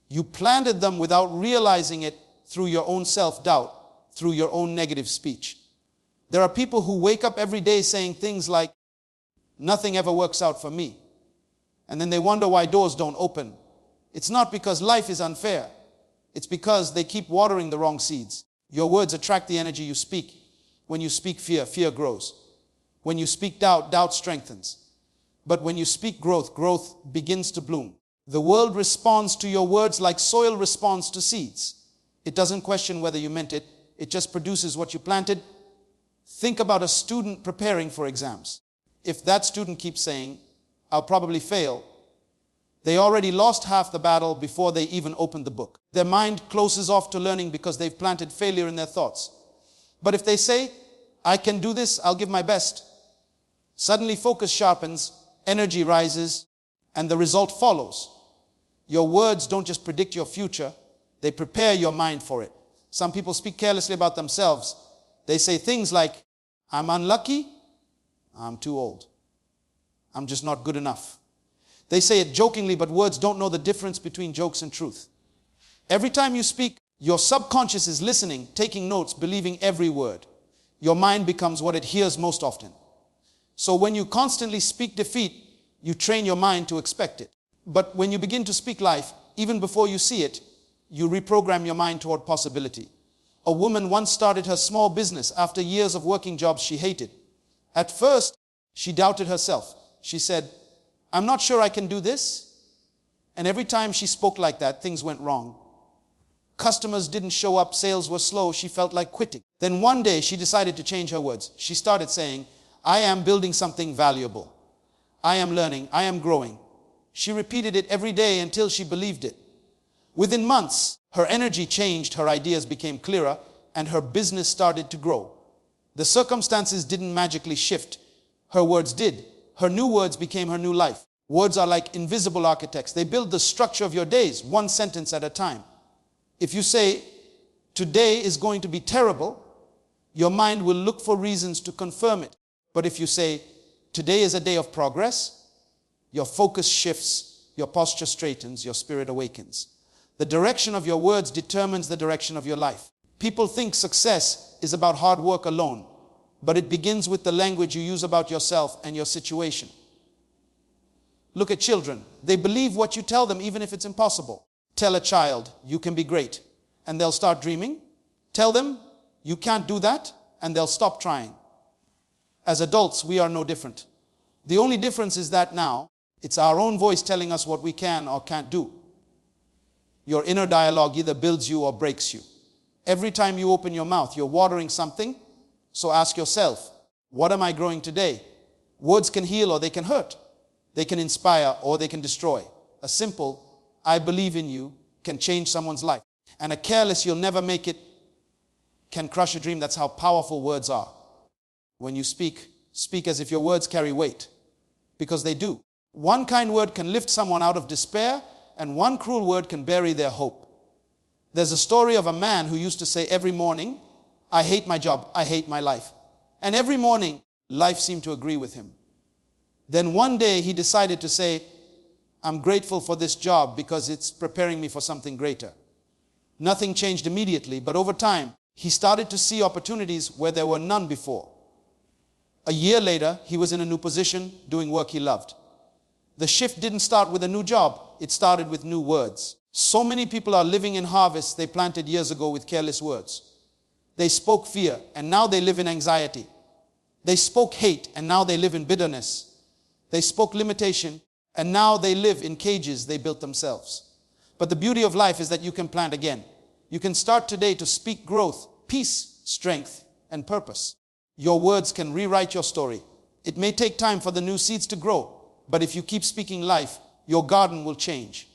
You planted them without realizing it through your own self-doubt, through your own negative speech. There are people who wake up every day saying things like, nothing ever works out for me. And then they wonder why doors don't open. It's not because life is unfair. It's because they keep watering the wrong seeds. Your words attract the energy you speak. When you speak fear, fear grows. When you speak doubt, doubt strengthens. But when you speak growth, growth begins to bloom. The world responds to your words like soil responds to seeds. It doesn't question whether you meant it. It just produces what you planted. Think about a student preparing for exams. If that student keeps saying, I'll probably fail, they already lost half the battle before they even opened the book. Their mind closes off to learning because they've planted failure in their thoughts. But if they say, I can do this, I'll give my best, suddenly focus sharpens, energy rises, and the result follows. Your words don't just predict your future, they prepare your mind for it. Some people speak carelessly about themselves. They say things like, I'm unlucky, I'm too old, I'm just not good enough. They say it jokingly, but words don't know the difference between jokes and truth. Every time you speak, your subconscious is listening, taking notes, believing every word. Your mind becomes what it hears most often. So when you constantly speak defeat, you train your mind to expect it. But when you begin to speak life, even before you see it, you reprogram your mind toward possibility. A woman once started her small business after years of working jobs she hated. At first, she doubted herself. She said, I'm not sure I can do this. And every time she spoke like that, things went wrong. Customers didn't show up, sales were slow, she felt like quitting. Then one day, she decided to change her words. She started saying, I am building something valuable. I am learning, I am growing. She repeated it every day until she believed it. Within months, her energy changed, her ideas became clearer, and her business started to grow. The circumstances didn't magically shift. Her words did. Her new words became her new life. Words are like invisible architects. They build the structure of your days, one sentence at a time. If you say, today is going to be terrible, your mind will look for reasons to confirm it. But if you say, today is a day of progress, your focus shifts, your posture straightens, your spirit awakens. The direction of your words determines the direction of your life. People think success is about hard work alone, but it begins with the language you use about yourself and your situation. Look at children. They believe what you tell them even if it's impossible. Tell a child, you can be great, and they'll start dreaming. Tell them, you can't do that, and they'll stop trying. As adults, we are no different. The only difference is that now, it's our own voice telling us what we can or can't do. Your inner dialogue either builds you or breaks you. Every time you open your mouth, you're watering something. So ask yourself, what am I growing today? Words can heal or they can hurt. They can inspire or they can destroy. A simple, I believe in you, can change someone's life. And a careless, you'll never make it, can crush a dream. That's how powerful words are. When you speak, speak as if your words carry weight. Because they do. One kind word can lift someone out of despair, and one cruel word can bury their hope. There's a story of a man who used to say every morning, I hate my job, I hate my life. And every morning, life seemed to agree with him. Then one day he decided to say, I'm grateful for this job because it's preparing me for something greater. Nothing changed immediately, but over time, he started to see opportunities where there were none before. A year later, he was in a new position, doing work he loved. The shift didn't start with a new job, it started with new words. So many people are living in harvests they planted years ago with careless words. They spoke fear, and now they live in anxiety. They spoke hate, and now they live in bitterness. They spoke limitation, and now they live in cages they built themselves. But the beauty of life is that you can plant again. You can start today to speak growth, peace, strength, and purpose. Your words can rewrite your story. It may take time for the new seeds to grow, but if you keep speaking life, your garden will change.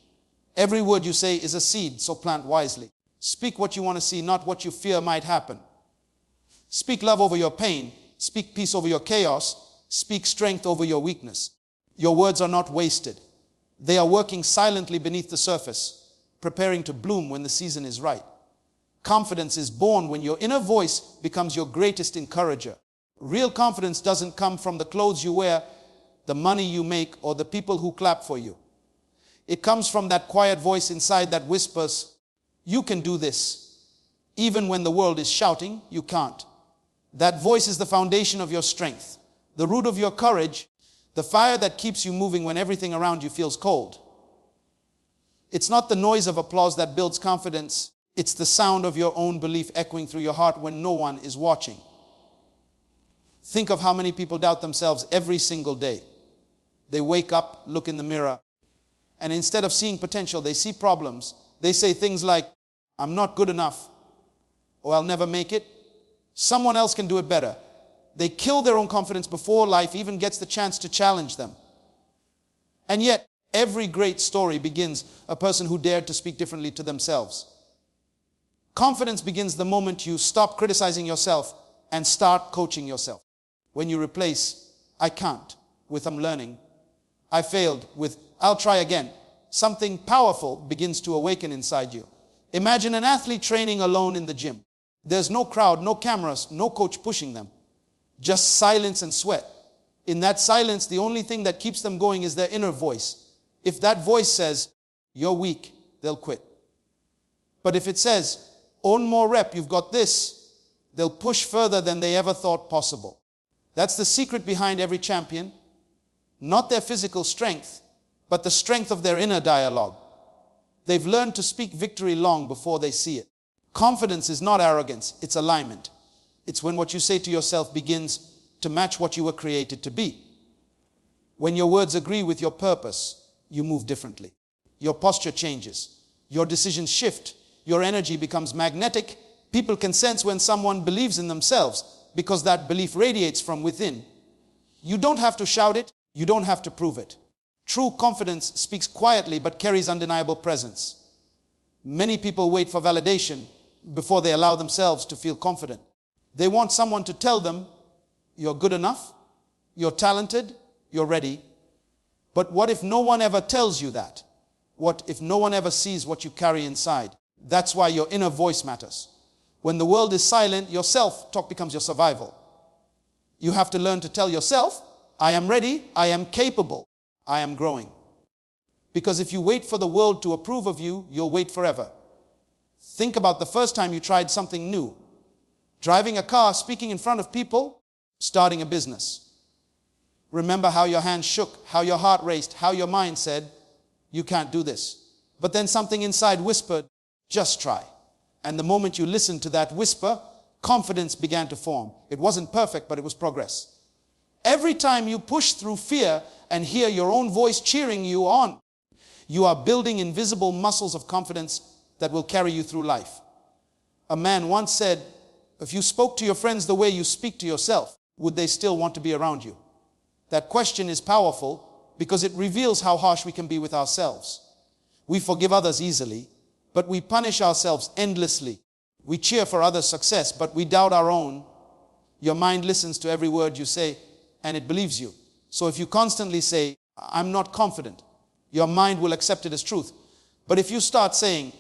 Every word you say is a seed, so plant wisely. Speak what you want to see, not what you fear might happen. Speak love over your pain. Speak peace over your chaos. Speak strength over your weakness. Your words are not wasted. They are working silently beneath the surface, preparing to bloom when the season is right. Confidence is born when your inner voice becomes your greatest encourager. Real confidence doesn't come from the clothes you wear, the money you make, or the people who clap for you. It comes from that quiet voice inside that whispers, "You can do this." Even when the world is shouting, you can't. That voice is the foundation of your strength, the root of your courage, the fire that keeps you moving when everything around you feels cold. It's not the noise of applause that builds confidence. It's the sound of your own belief echoing through your heart when no one is watching. Think of how many people doubt themselves every single day. They wake up, look in the mirror, and instead of seeing potential, they see problems. They say things like, "I'm not good enough," or "I'll never make it. Someone else can do it better." They kill their own confidence before life even gets the chance to challenge them. And yet, every great story begins a person who dared to speak differently to themselves. Confidence begins the moment you stop criticizing yourself and start coaching yourself. When you replace "I can't" with "I'm learning," "I failed" with "I'll try again," something powerful begins to awaken inside you. Imagine an athlete training alone in the gym. There's no crowd, no cameras, no coach pushing them. Just silence and sweat. In that silence, the only thing that keeps them going is their inner voice. If that voice says, "You're weak," they'll quit. But if it says, "Own more rep, you've got this," they'll push further than they ever thought possible. That's the secret behind every champion. Not their physical strength, but the strength of their inner dialogue. They've learned to speak victory long before they see it. Confidence is not arrogance, it's alignment. It's when what you say to yourself begins to match what you were created to be. When your words agree with your purpose, you move differently. Your posture changes. Your decisions shift. Your energy becomes magnetic. People can sense when someone believes in themselves because that belief radiates from within. You don't have to shout it. You don't have to prove it. True confidence speaks quietly but carries undeniable presence. Many people wait for validation before they allow themselves to feel confident. They want someone to tell them, "You're good enough, you're talented, you're ready." But what if no one ever tells you that? What if no one ever sees what you carry inside? That's why your inner voice matters. When the world is silent, your self-talk becomes your survival. You have to learn to tell yourself, "I am ready, I am capable, I am growing." Because if you wait for the world to approve of you, you'll wait forever. Think about the first time you tried something new. Driving a car, speaking in front of people, starting a business. Remember how your hands shook, how your heart raced, how your mind said, "You can't do this." But then something inside whispered, "Just try." And the moment you listened to that whisper, confidence began to form. It wasn't perfect, but it was progress. Every time you push through fear and hear your own voice cheering you on, you are building invisible muscles of confidence that will carry you through life. A man once said, "If you spoke to your friends the way you speak to yourself, would they still want to be around you?" That question is powerful because it reveals how harsh we can be with ourselves. We forgive others easily, but we punish ourselves endlessly. We cheer for others' success, but we doubt our own. Your mind listens to every word you say, and it believes you. So if you constantly say, "I'm not confident," your mind will accept it as truth. But if you start saying,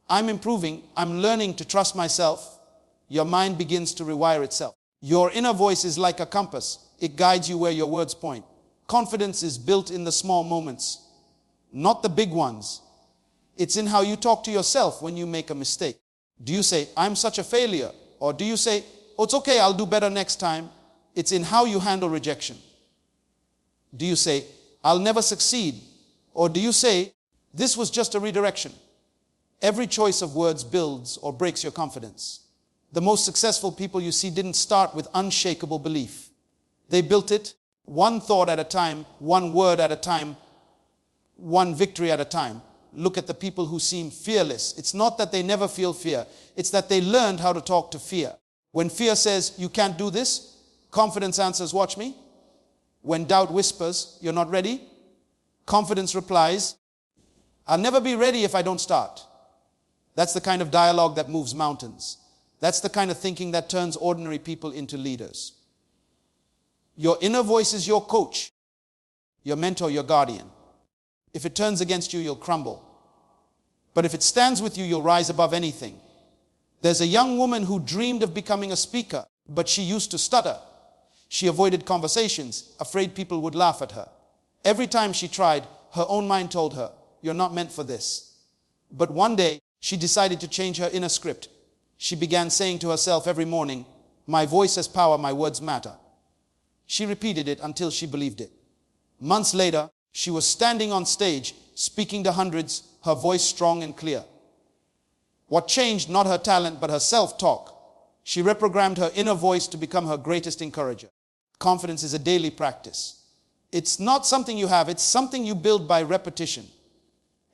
"I'm improving, I'm learning to trust myself," your mind begins to rewire itself. Your inner voice is like a compass. It guides you where your words point. Confidence is built in the small moments. not the big ones. It's in how you talk to yourself when you make a mistake. Do you say, I'm such a failure? Or do you say, oh, it's okay, I'll do better next time? It's in how you handle rejection. Do you say, I'll never succeed? Or do you say, this was just a redirection? Every choice of words builds or breaks your confidence. The most successful people you see didn't start with unshakable belief. They built it one thought at a time, one word at a time, one victory at a time. Look at the people who seem fearless. It's not that they never feel fear. It's that they learned how to talk to fear. When fear says, you can't do this, confidence answers, watch me. When doubt whispers, you're not ready, confidence replies, I'll never be ready if I don't start. That's the kind of dialogue that moves mountains. That's the kind of thinking that turns ordinary people into leaders. Your inner voice is your coach, your mentor, your guardian. If it turns against you, you'll crumble. But if it stands with you, you'll rise above anything. There's a young woman who dreamed of becoming a speaker, but she used to stutter. She avoided conversations, afraid people would laugh at her. Every time she tried, her own mind told her, you're not meant for this. But one day, she decided to change her inner script. She began saying to herself every morning, my voice has power, my words matter. She repeated it until she believed it. Months later, she was standing on stage, speaking to hundreds, her voice strong and clear. What changed, not her talent, but her self-talk. She reprogrammed her inner voice to become her greatest encourager. Confidence is a daily practice. It's not something you have, it's something you build by repetition.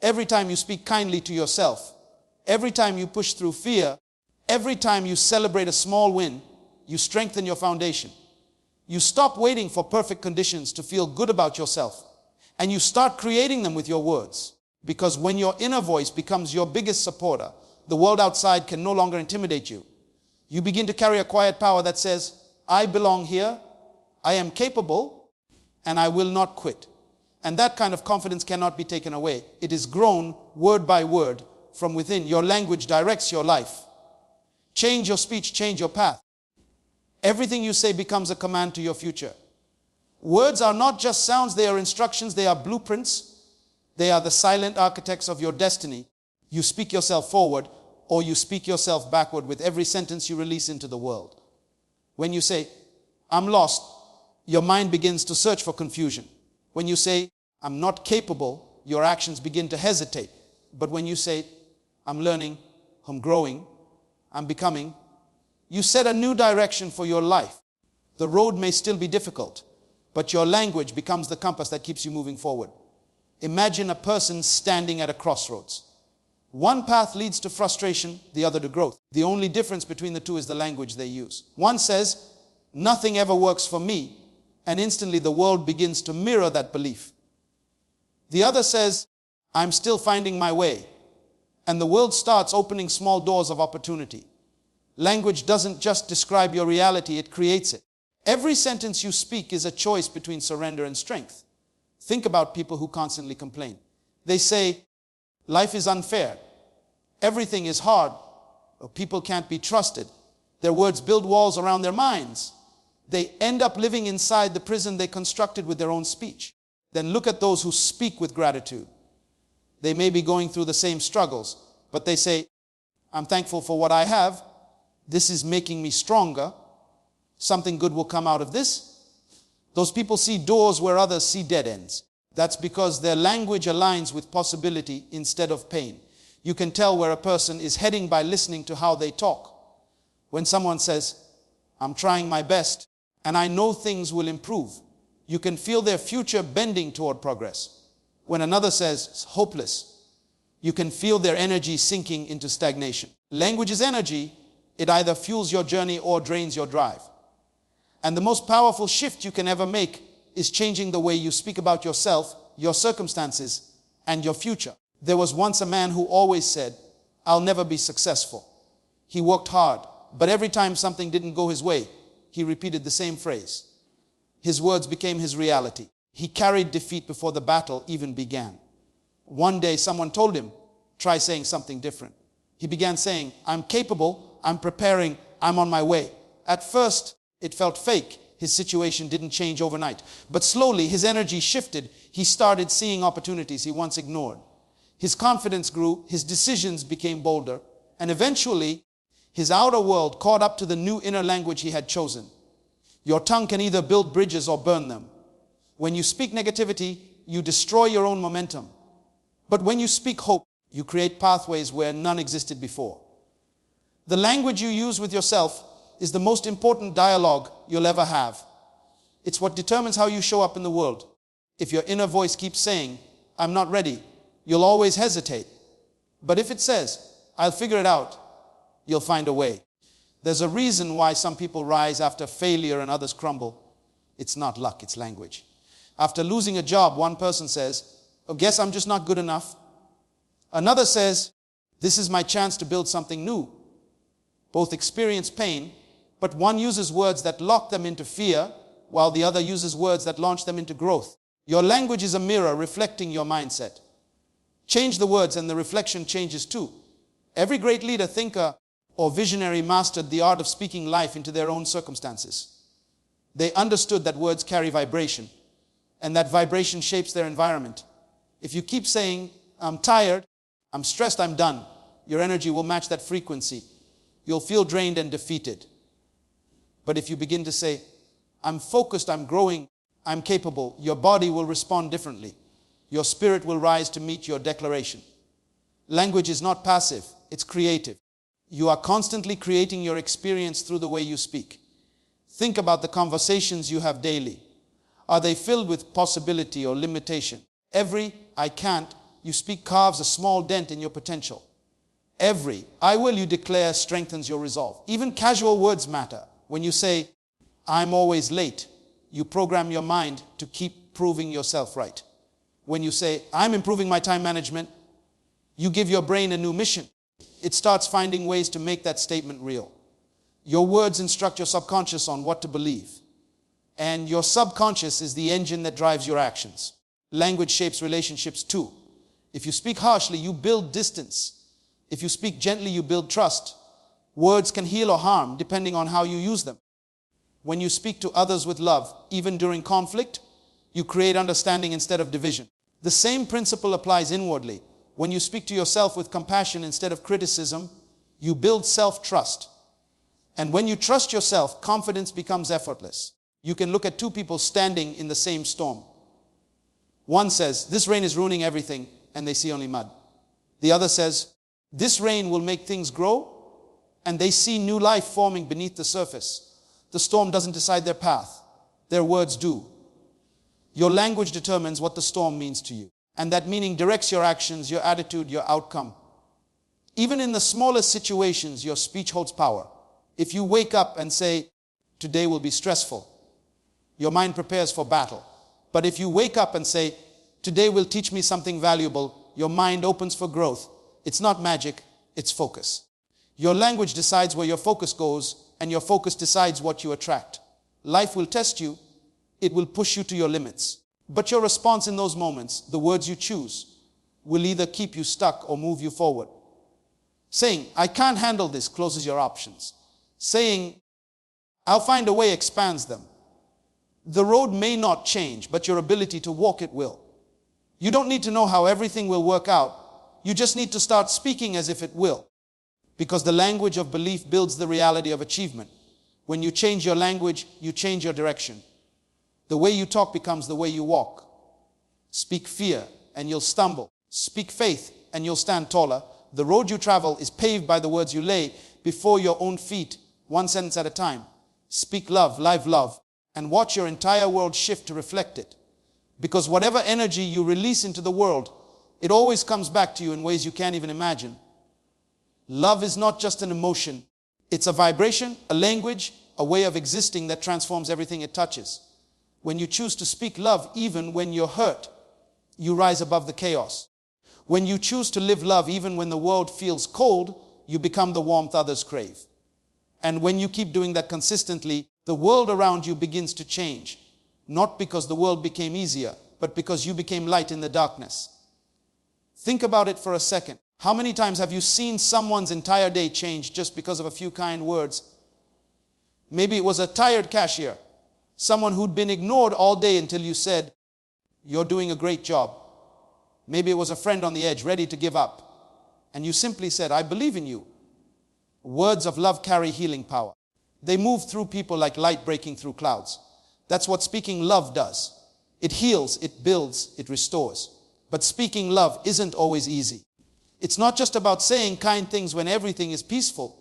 Every time you speak kindly to yourself, every time you push through fear, every time you celebrate a small win, you strengthen your foundation. You stop waiting for perfect conditions to feel good about yourself, and you start creating them with your words. Because when your inner voice becomes your biggest supporter, the world outside can no longer intimidate you. You begin to carry a quiet power that says, I belong here, I am capable, and I will not quit. And that kind of confidence cannot be taken away. It is grown word by word from within. Your language directs your life. Change your speech, change your path. Everything you say becomes a command to your future. Words are not just sounds, they are instructions, they are blueprints. They are the silent architects of your destiny. You speak yourself forward, or you speak yourself backward with every sentence you release into the world. When you say, I'm lost, your mind begins to search for confusion. When you say, I'm not capable, your actions begin to hesitate. But when you say, I'm learning, I'm growing, I'm becoming, you set a new direction for your life. The road may still be difficult, but your language becomes the compass that keeps you moving forward. Imagine a person standing at a crossroads. One path leads to frustration, the other to growth. The only difference between the two is the language they use. One says, nothing ever works for me, and instantly the world begins to mirror that belief. The other says, I'm still finding my way, and the world starts opening small doors of opportunity. Language doesn't just describe your reality, it creates it. Every sentence you speak is a choice between surrender and strength. Think about people who constantly complain. They say, life is unfair, everything is hard, or people can't be trusted. Their words build walls around their minds. They end up living inside the prison they constructed with their own speech. Then look at those who speak with gratitude. They may be going through the same struggles, but they say, I'm thankful for what I have. This is making me stronger. Something good will come out of this. Those people see doors where others see dead ends. That's because their language aligns with possibility instead of pain. You can tell where a person is heading by listening to how they talk. When someone says, I'm trying my best and I know things will improve, you can feel their future bending toward progress. When another says, it's hopeless, you can feel their energy sinking into stagnation. Language is energy. It either fuels your journey or drains your drive. And the most powerful shift you can ever make is changing the way you speak about yourself, your circumstances, and your future. There was once a man who always said, I'll never be successful. He worked hard, but every time something didn't go his way, he repeated the same phrase. His words became his reality. He carried defeat before the battle even began. One day someone told him, try saying something different. He began saying, I'm capable, I'm preparing, I'm on my way. At first, it felt fake. His situation didn't change overnight. But slowly, his energy shifted. He started seeing opportunities he once ignored. His confidence grew, his decisions became bolder, and eventually, his outer world caught up to the new inner language he had chosen. Your tongue can either build bridges or burn them. When you speak negativity, you destroy your own momentum. But when you speak hope, you create pathways where none existed before. The language you use with yourself is the most important dialogue you'll ever have. It's what determines how you show up in the world. If your inner voice keeps saying, I'm not ready, you'll always hesitate. But if it says, I'll figure it out, you'll find a way. There's a reason why some people rise after failure and others crumble. It's not luck, it's language. After losing a job, one person says, oh, guess I'm just not good enough. Another says, this is my chance to build something new. Both experience pain, but one uses words that lock them into fear, while the other uses words that launch them into growth. Your language is a mirror reflecting your mindset. Change the words and the reflection changes too. Every great leader, thinker, or visionary mastered the art of speaking life into their own circumstances. They understood that words carry vibration, and that vibration shapes their environment. If you keep saying, I'm tired, I'm stressed, I'm done, your energy will match that frequency. You'll feel drained and defeated. But if you begin to say, I'm focused, I'm growing, I'm capable, your body will respond differently. Your spirit will rise to meet your declaration. Language is not passive, it's creative. You are constantly creating your experience through the way you speak. Think about the conversations you have daily. Are they filled with possibility or limitation? Every I can't you speak carves a small dent in your potential. Every I will you declare strengthens your resolve. Even casual words matter. When you say, I'm always late, you program your mind to keep proving yourself right. When you say, I'm improving my time management, you give your brain a new mission. It starts finding ways to make that statement real. Your words instruct your subconscious on what to believe. And your subconscious is the engine that drives your actions. Language shapes relationships too. If you speak harshly, you build distance. If you speak gently, you build trust. Words can heal or harm depending on how you use them. When you speak to others with love, even during conflict, you create understanding instead of division. The same principle applies inwardly. When you speak to yourself with compassion instead of criticism, you build self-trust. And when you trust yourself, confidence becomes effortless. You can look at two people standing in the same storm. One says, this rain is ruining everything, and they see only mud. The other says, this rain will make things grow, and they see new life forming beneath the surface. The storm doesn't decide their path. Their words do. Your language determines what the storm means to you. And that meaning directs your actions, your attitude, your outcome. Even in the smallest situations, your speech holds power. If you wake up and say, today will be stressful, your mind prepares for battle. But if you wake up and say, today will teach me something valuable, your mind opens for growth. It's not magic, it's focus. Your language decides where your focus goes, and your focus decides what you attract. Life will test you. It will push you to your limits. But your response in those moments, the words you choose, will either keep you stuck or move you forward. Saying, I can't handle this, closes your options. Saying, I'll find a way, expands them. The road may not change, but your ability to walk it will. You don't need to know how everything will work out. You just need to start speaking as if it will. Because the language of belief builds the reality of achievement. When you change your language, you change your direction. The way you talk becomes the way you walk. Speak fear and you'll stumble. Speak faith and you'll stand taller. The road you travel is paved by the words you lay before your own feet, one sentence at a time. Speak love, live love, and watch your entire world shift to reflect it. Because whatever energy you release into the world, it always comes back to you in ways you can't even imagine. Love is not just an emotion. It's a vibration, a language, a way of existing that transforms everything it touches. When you choose to speak love, even when you're hurt, you rise above the chaos. When you choose to live love, even when the world feels cold, you become the warmth others crave. And when you keep doing that consistently, the world around you begins to change. Not because the world became easier, but because you became light in the darkness. Think about it for a second. How many times have you seen someone's entire day change just because of a few kind words? Maybe it was a tired cashier. Someone who'd been ignored all day until you said, "You're doing a great job." Maybe it was a friend on the edge, ready to give up. And you simply said, "I believe in you." Words of love carry healing power. They move through people like light breaking through clouds. That's what speaking love does. It heals, it builds, it restores. But speaking love isn't always easy. It's not just about saying kind things when everything is peaceful.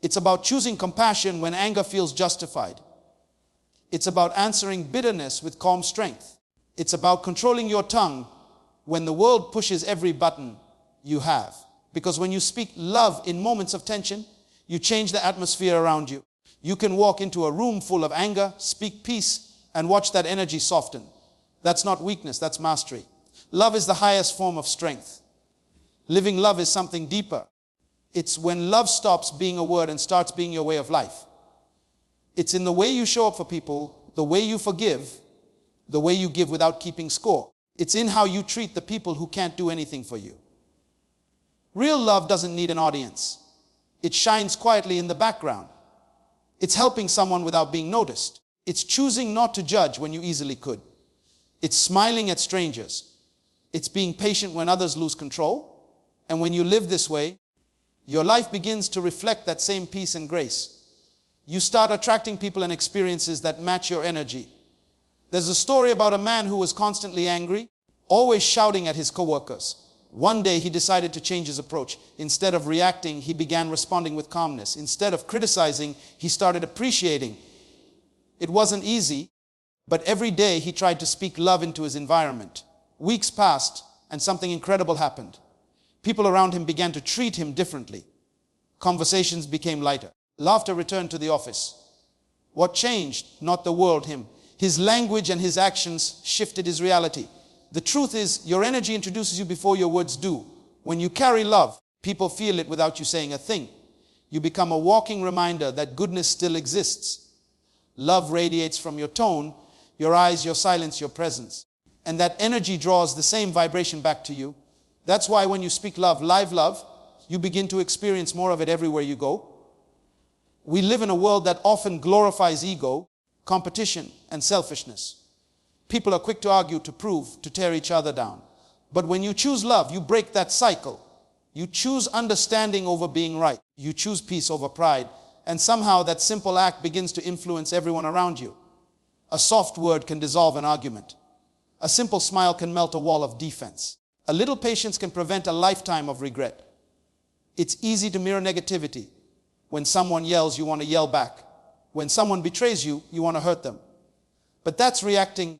It's about choosing compassion when anger feels justified. It's about answering bitterness with calm strength. It's about controlling your tongue when the world pushes every button you have. Because when you speak love in moments of tension, you change the atmosphere around you. You can walk into a room full of anger, speak peace, and watch that energy soften. That's not weakness, that's mastery. Love is the highest form of strength. Living love is something deeper. It's when love stops being a word and starts being your way of life. It's in the way you show up for people, the way you forgive, the way you give without keeping score. It's in how you treat the people who can't do anything for you. Real love doesn't need an audience. It shines quietly in the background. It's helping someone without being noticed. It's choosing not to judge when you easily could. It's smiling at strangers. It's being patient when others lose control. And when you live this way, your life begins to reflect that same peace and grace. You start attracting people and experiences that match your energy. There's a story about a man who was constantly angry, always shouting at his coworkers. One day he decided to change his approach. Instead of reacting, he began responding with calmness. Instead of criticizing, he started appreciating. It wasn't easy, but every day he tried to speak love into his environment. Weeks passed and something incredible happened. People around him began to treat him differently. Conversations became lighter. Laughter returned to the office. What changed? Not the world, him. His language and his actions shifted his reality. The truth is, your energy introduces you before your words do. When you carry love, people feel it without you saying a thing. You become a walking reminder that goodness still exists. Love radiates from your tone, your eyes, your silence, your presence. And that energy draws the same vibration back to you. That's why when you speak love, live love, you begin to experience more of it everywhere you go. We live in a world that often glorifies ego, competition, and selfishness. People are quick to argue, to prove, to tear each other down. But when you choose love, you break that cycle. You choose understanding over being right. You choose peace over pride. And somehow that simple act begins to influence everyone around you. A soft word can dissolve an argument. A simple smile can melt a wall of defense. A little patience can prevent a lifetime of regret. It's easy to mirror negativity. When someone yells, you want to yell back. When someone betrays you, you want to hurt them. But that's reacting.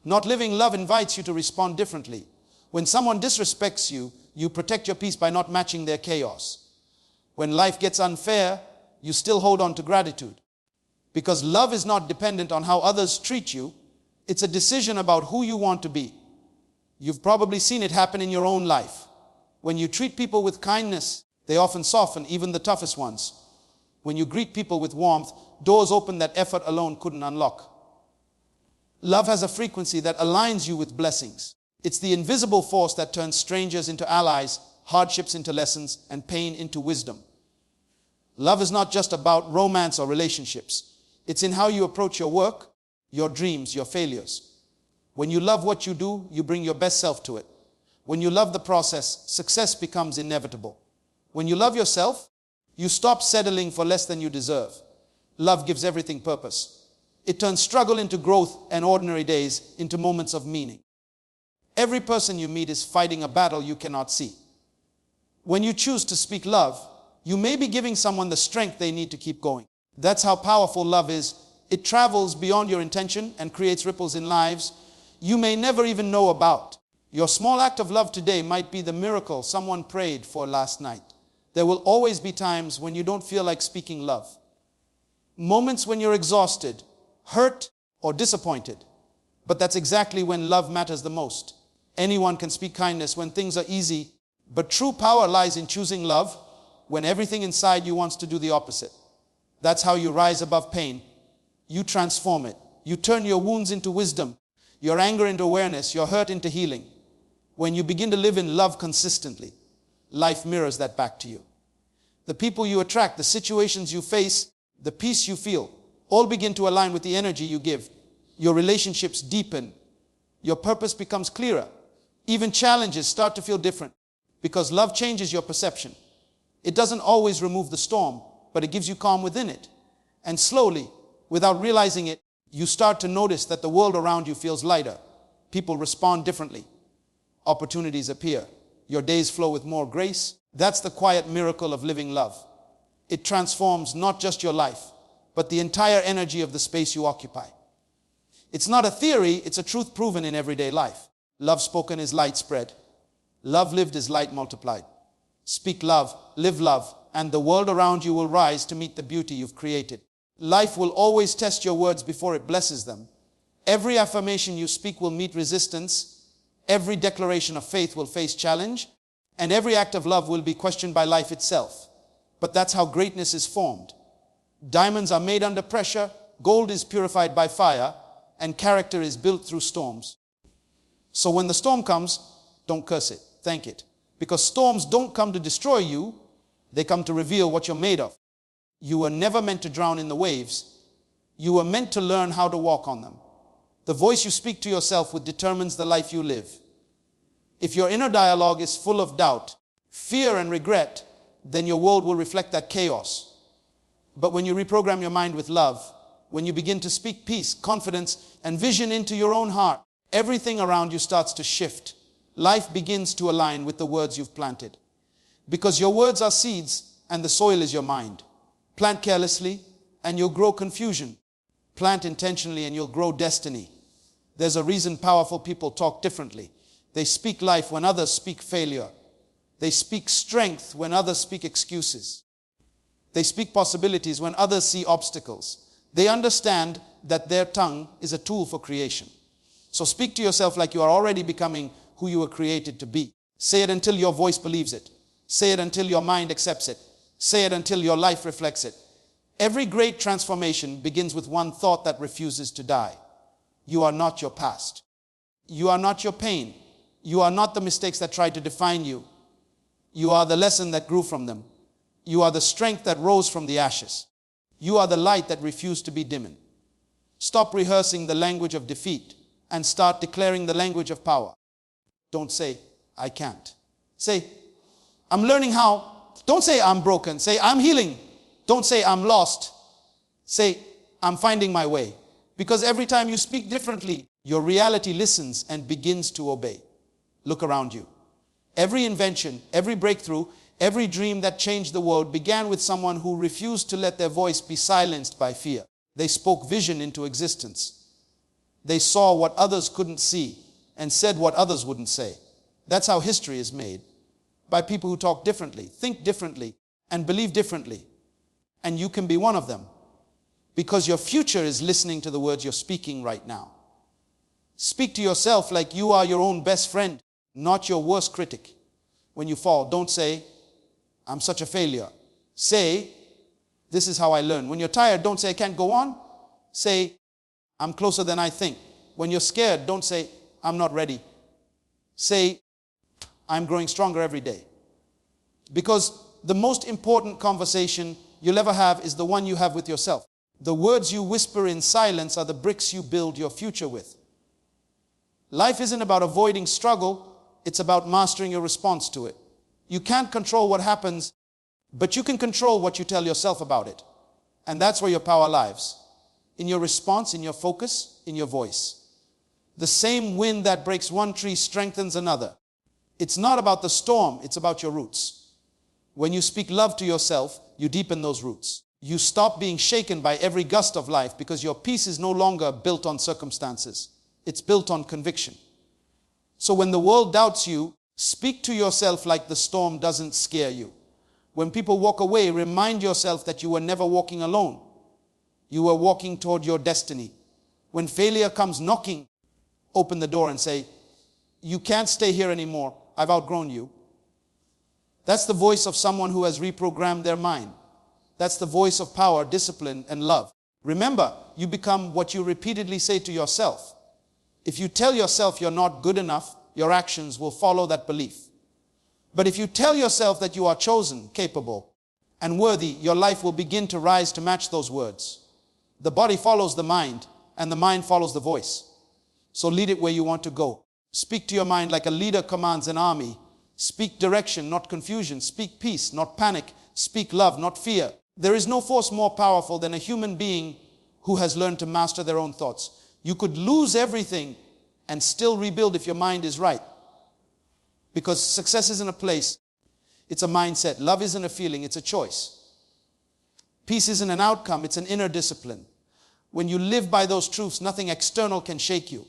Not living love invites you to respond differently. When someone disrespects you, you protect your peace by not matching their chaos. When life gets unfair, you still hold on to gratitude. Because love is not dependent on how others treat you. It's a decision about who you want to be. You've probably seen it happen in your own life. When you treat people with kindness, they often soften, even the toughest ones. When you greet people with warmth, doors open that effort alone couldn't unlock. Love has a frequency that aligns you with blessings. It's the invisible force that turns strangers into allies, hardships into lessons, and pain into wisdom. Love is not just about romance or relationships. It's in how you approach your work, your dreams, your failures. When you love what you do, you bring your best self to it. When you love the process, success becomes inevitable. When you love yourself, you stop settling for less than you deserve. Love gives everything purpose. It turns struggle into growth and ordinary days into moments of meaning. Every person you meet is fighting a battle you cannot see. When you choose to speak love, you may be giving someone the strength they need to keep going. That's how powerful love is. It travels beyond your intention and creates ripples in lives you may never even know about. Your small act of love today might be the miracle someone prayed for last night. There will always be times when you don't feel like speaking love. Moments when you're exhausted, hurt, or disappointed. But that's exactly when love matters the most. Anyone can speak kindness when things are easy, but true power lies in choosing love when everything inside you wants to do the opposite. That's how you rise above pain. You transform it. You turn your wounds into wisdom, your anger into awareness, your hurt into healing. When you begin to live in love consistently, life mirrors that back to you. The people you attract, the situations you face, the peace you feel, all begin to align with the energy you give. Your relationships deepen. Your purpose becomes clearer. Even challenges start to feel different because love changes your perception. It doesn't always remove the storm, but it gives you calm within it. And slowly, without realizing it, you start to notice that the world around you feels lighter. People respond differently. Opportunities appear. Your days flow with more grace. That's the quiet miracle of living love. It transforms not just your life, but the entire energy of the space you occupy. It's not a theory, it's a truth proven in everyday life. Love spoken is light spread. Love lived is light multiplied. Speak love, live love, and the world around you will rise to meet the beauty you've created. Life will always test your words before it blesses them. Every affirmation you speak will meet resistance. Every declaration of faith will face challenge. And every act of love will be questioned by life itself. But that's how greatness is formed. Diamonds are made under pressure, gold is purified by fire, and character is built through storms. So when the storm comes, don't curse it, thank it. Because storms don't come to destroy you, they come to reveal what you're made of. You were never meant to drown in the waves. You were meant to learn how to walk on them. The voice you speak to yourself determines the life you live. If your inner dialogue is full of doubt, fear, and regret, then your world will reflect that chaos. But when you reprogram your mind with love, when you begin to speak peace, confidence, and vision into your own heart, everything around you starts to shift. Life begins to align with the words you've planted. Because your words are seeds and the soil is your mind. Plant carelessly and you'll grow confusion. Plant intentionally and you'll grow destiny. There's a reason powerful people talk differently. They speak life when others speak failure. They speak strength when others speak excuses. They speak possibilities when others see obstacles. They understand that their tongue is a tool for creation. So speak to yourself like you are already becoming who you were created to be. Say it until your voice believes it. Say it until your mind accepts it. Say it until your life reflects it. Every great transformation begins with one thought that refuses to die. You are not your past. You are not your pain. You are not the mistakes that tried to define you. You are the lesson that grew from them. You are the strength that rose from the ashes. You are the light that refused to be dimmed. Stop rehearsing the language of defeat and start declaring the language of power. Don't say, I can't. Say, I'm learning how. Don't say, I'm broken. Say, I'm healing. Don't say, I'm lost. Say, I'm finding my way. Because every time you speak differently, your reality listens and begins to obey. Look around you. Every invention, every breakthrough, every dream that changed the world began with someone who refused to let their voice be silenced by fear. They spoke vision into existence. They saw what others couldn't see and said what others wouldn't say. That's how history is made. By people who talk differently, think differently, and believe differently. And you can be one of them. Because your future is listening to the words you're speaking right now. Speak to yourself like you are your own best friend, not your worst critic. When you fall, don't say, I'm such a failure. Say, this is how I learn. When you're tired, don't say, I can't go on. Say, I'm closer than I think. When you're scared, don't say, I'm not ready. Say, I'm growing stronger every day. Because the most important conversation you'll ever have is the one you have with yourself. The words you whisper in silence are the bricks you build your future with. Life isn't about avoiding struggle, it's about mastering your response to it. You can't control what happens, but you can control what you tell yourself about it. And that's where your power lies. In your response, in your focus, in your voice. The same wind that breaks one tree strengthens another. It's not about the storm, it's about your roots. When you speak love to yourself, you deepen those roots. You stop being shaken by every gust of life because your peace is no longer built on circumstances. It's built on conviction. So when the world doubts you, speak to yourself like the storm doesn't scare you. When people walk away, remind yourself that you were never walking alone. You were walking toward your destiny. When failure comes knocking, open the door and say, you can't stay here anymore. I've outgrown you. That's the voice of someone who has reprogrammed their mind. That's the voice of power, discipline, and love. Remember, you become what you repeatedly say to yourself. If you tell yourself you're not good enough, your actions will follow that belief. But if you tell yourself that you are chosen, capable, and worthy, your life will begin to rise to match those words. The body follows the mind, and the mind follows the voice. So lead it where you want to go. Speak to your mind like a leader commands an army. Speak direction, not confusion. Speak peace, not panic. Speak love, not fear. There is no force more powerful than a human being who has learned to master their own thoughts. You could lose everything and still rebuild if your mind is right. Because success isn't a place, it's a mindset. Love isn't a feeling, it's a choice. Peace isn't an outcome, it's an inner discipline. When you live by those truths, nothing external can shake you.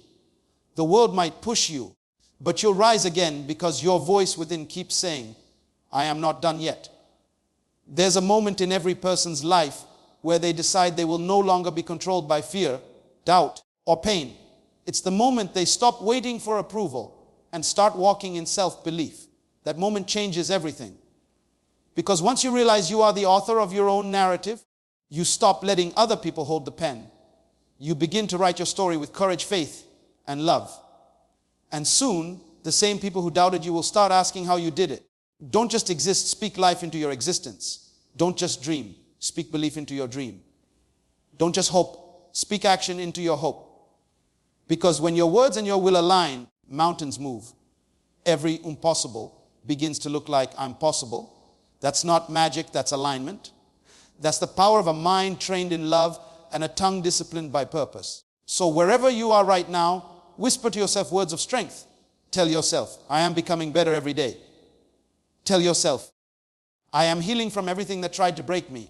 The world might push you, but you'll rise again because your voice within keeps saying, I am not done yet. There's a moment in every person's life where they decide they will no longer be controlled by fear, doubt, or pain. It's the moment they stop waiting for approval and start walking in self-belief. That moment changes everything. Because once you realize you are the author of your own narrative, you stop letting other people hold the pen. You begin to write your story with courage, faith, and love. And soon, the same people who doubted you will start asking how you did it. Don't just exist, speak life into your existence. Don't just dream, speak belief into your dream. Don't just hope, speak action into your hope. Because when your words and your will align, mountains move. Every impossible begins to look like I'm possible. That's not magic, that's alignment. That's the power of a mind trained in love and a tongue disciplined by purpose. So wherever you are right now, whisper to yourself words of strength. Tell yourself, I am becoming better every day. Tell yourself, I am healing from everything that tried to break me.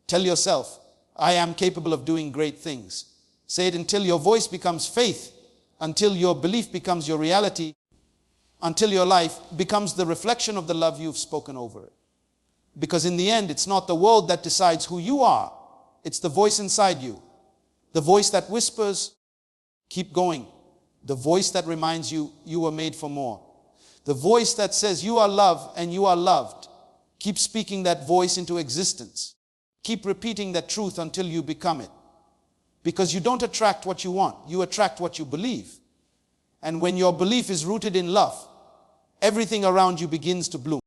Tell yourself, I am capable of doing great things. Say it until your voice becomes faith, until your belief becomes your reality, until your life becomes the reflection of the love you've spoken over it. Because in the end, it's not the world that decides who you are. It's the voice inside you. The voice that whispers, keep going. The voice that reminds you, you were made for more. The voice that says you are loved and you are loved. Keep speaking that voice into existence. Keep repeating that truth until you become it. Because you don't attract what you want. You attract what you believe. And when your belief is rooted in love, everything around you begins to bloom.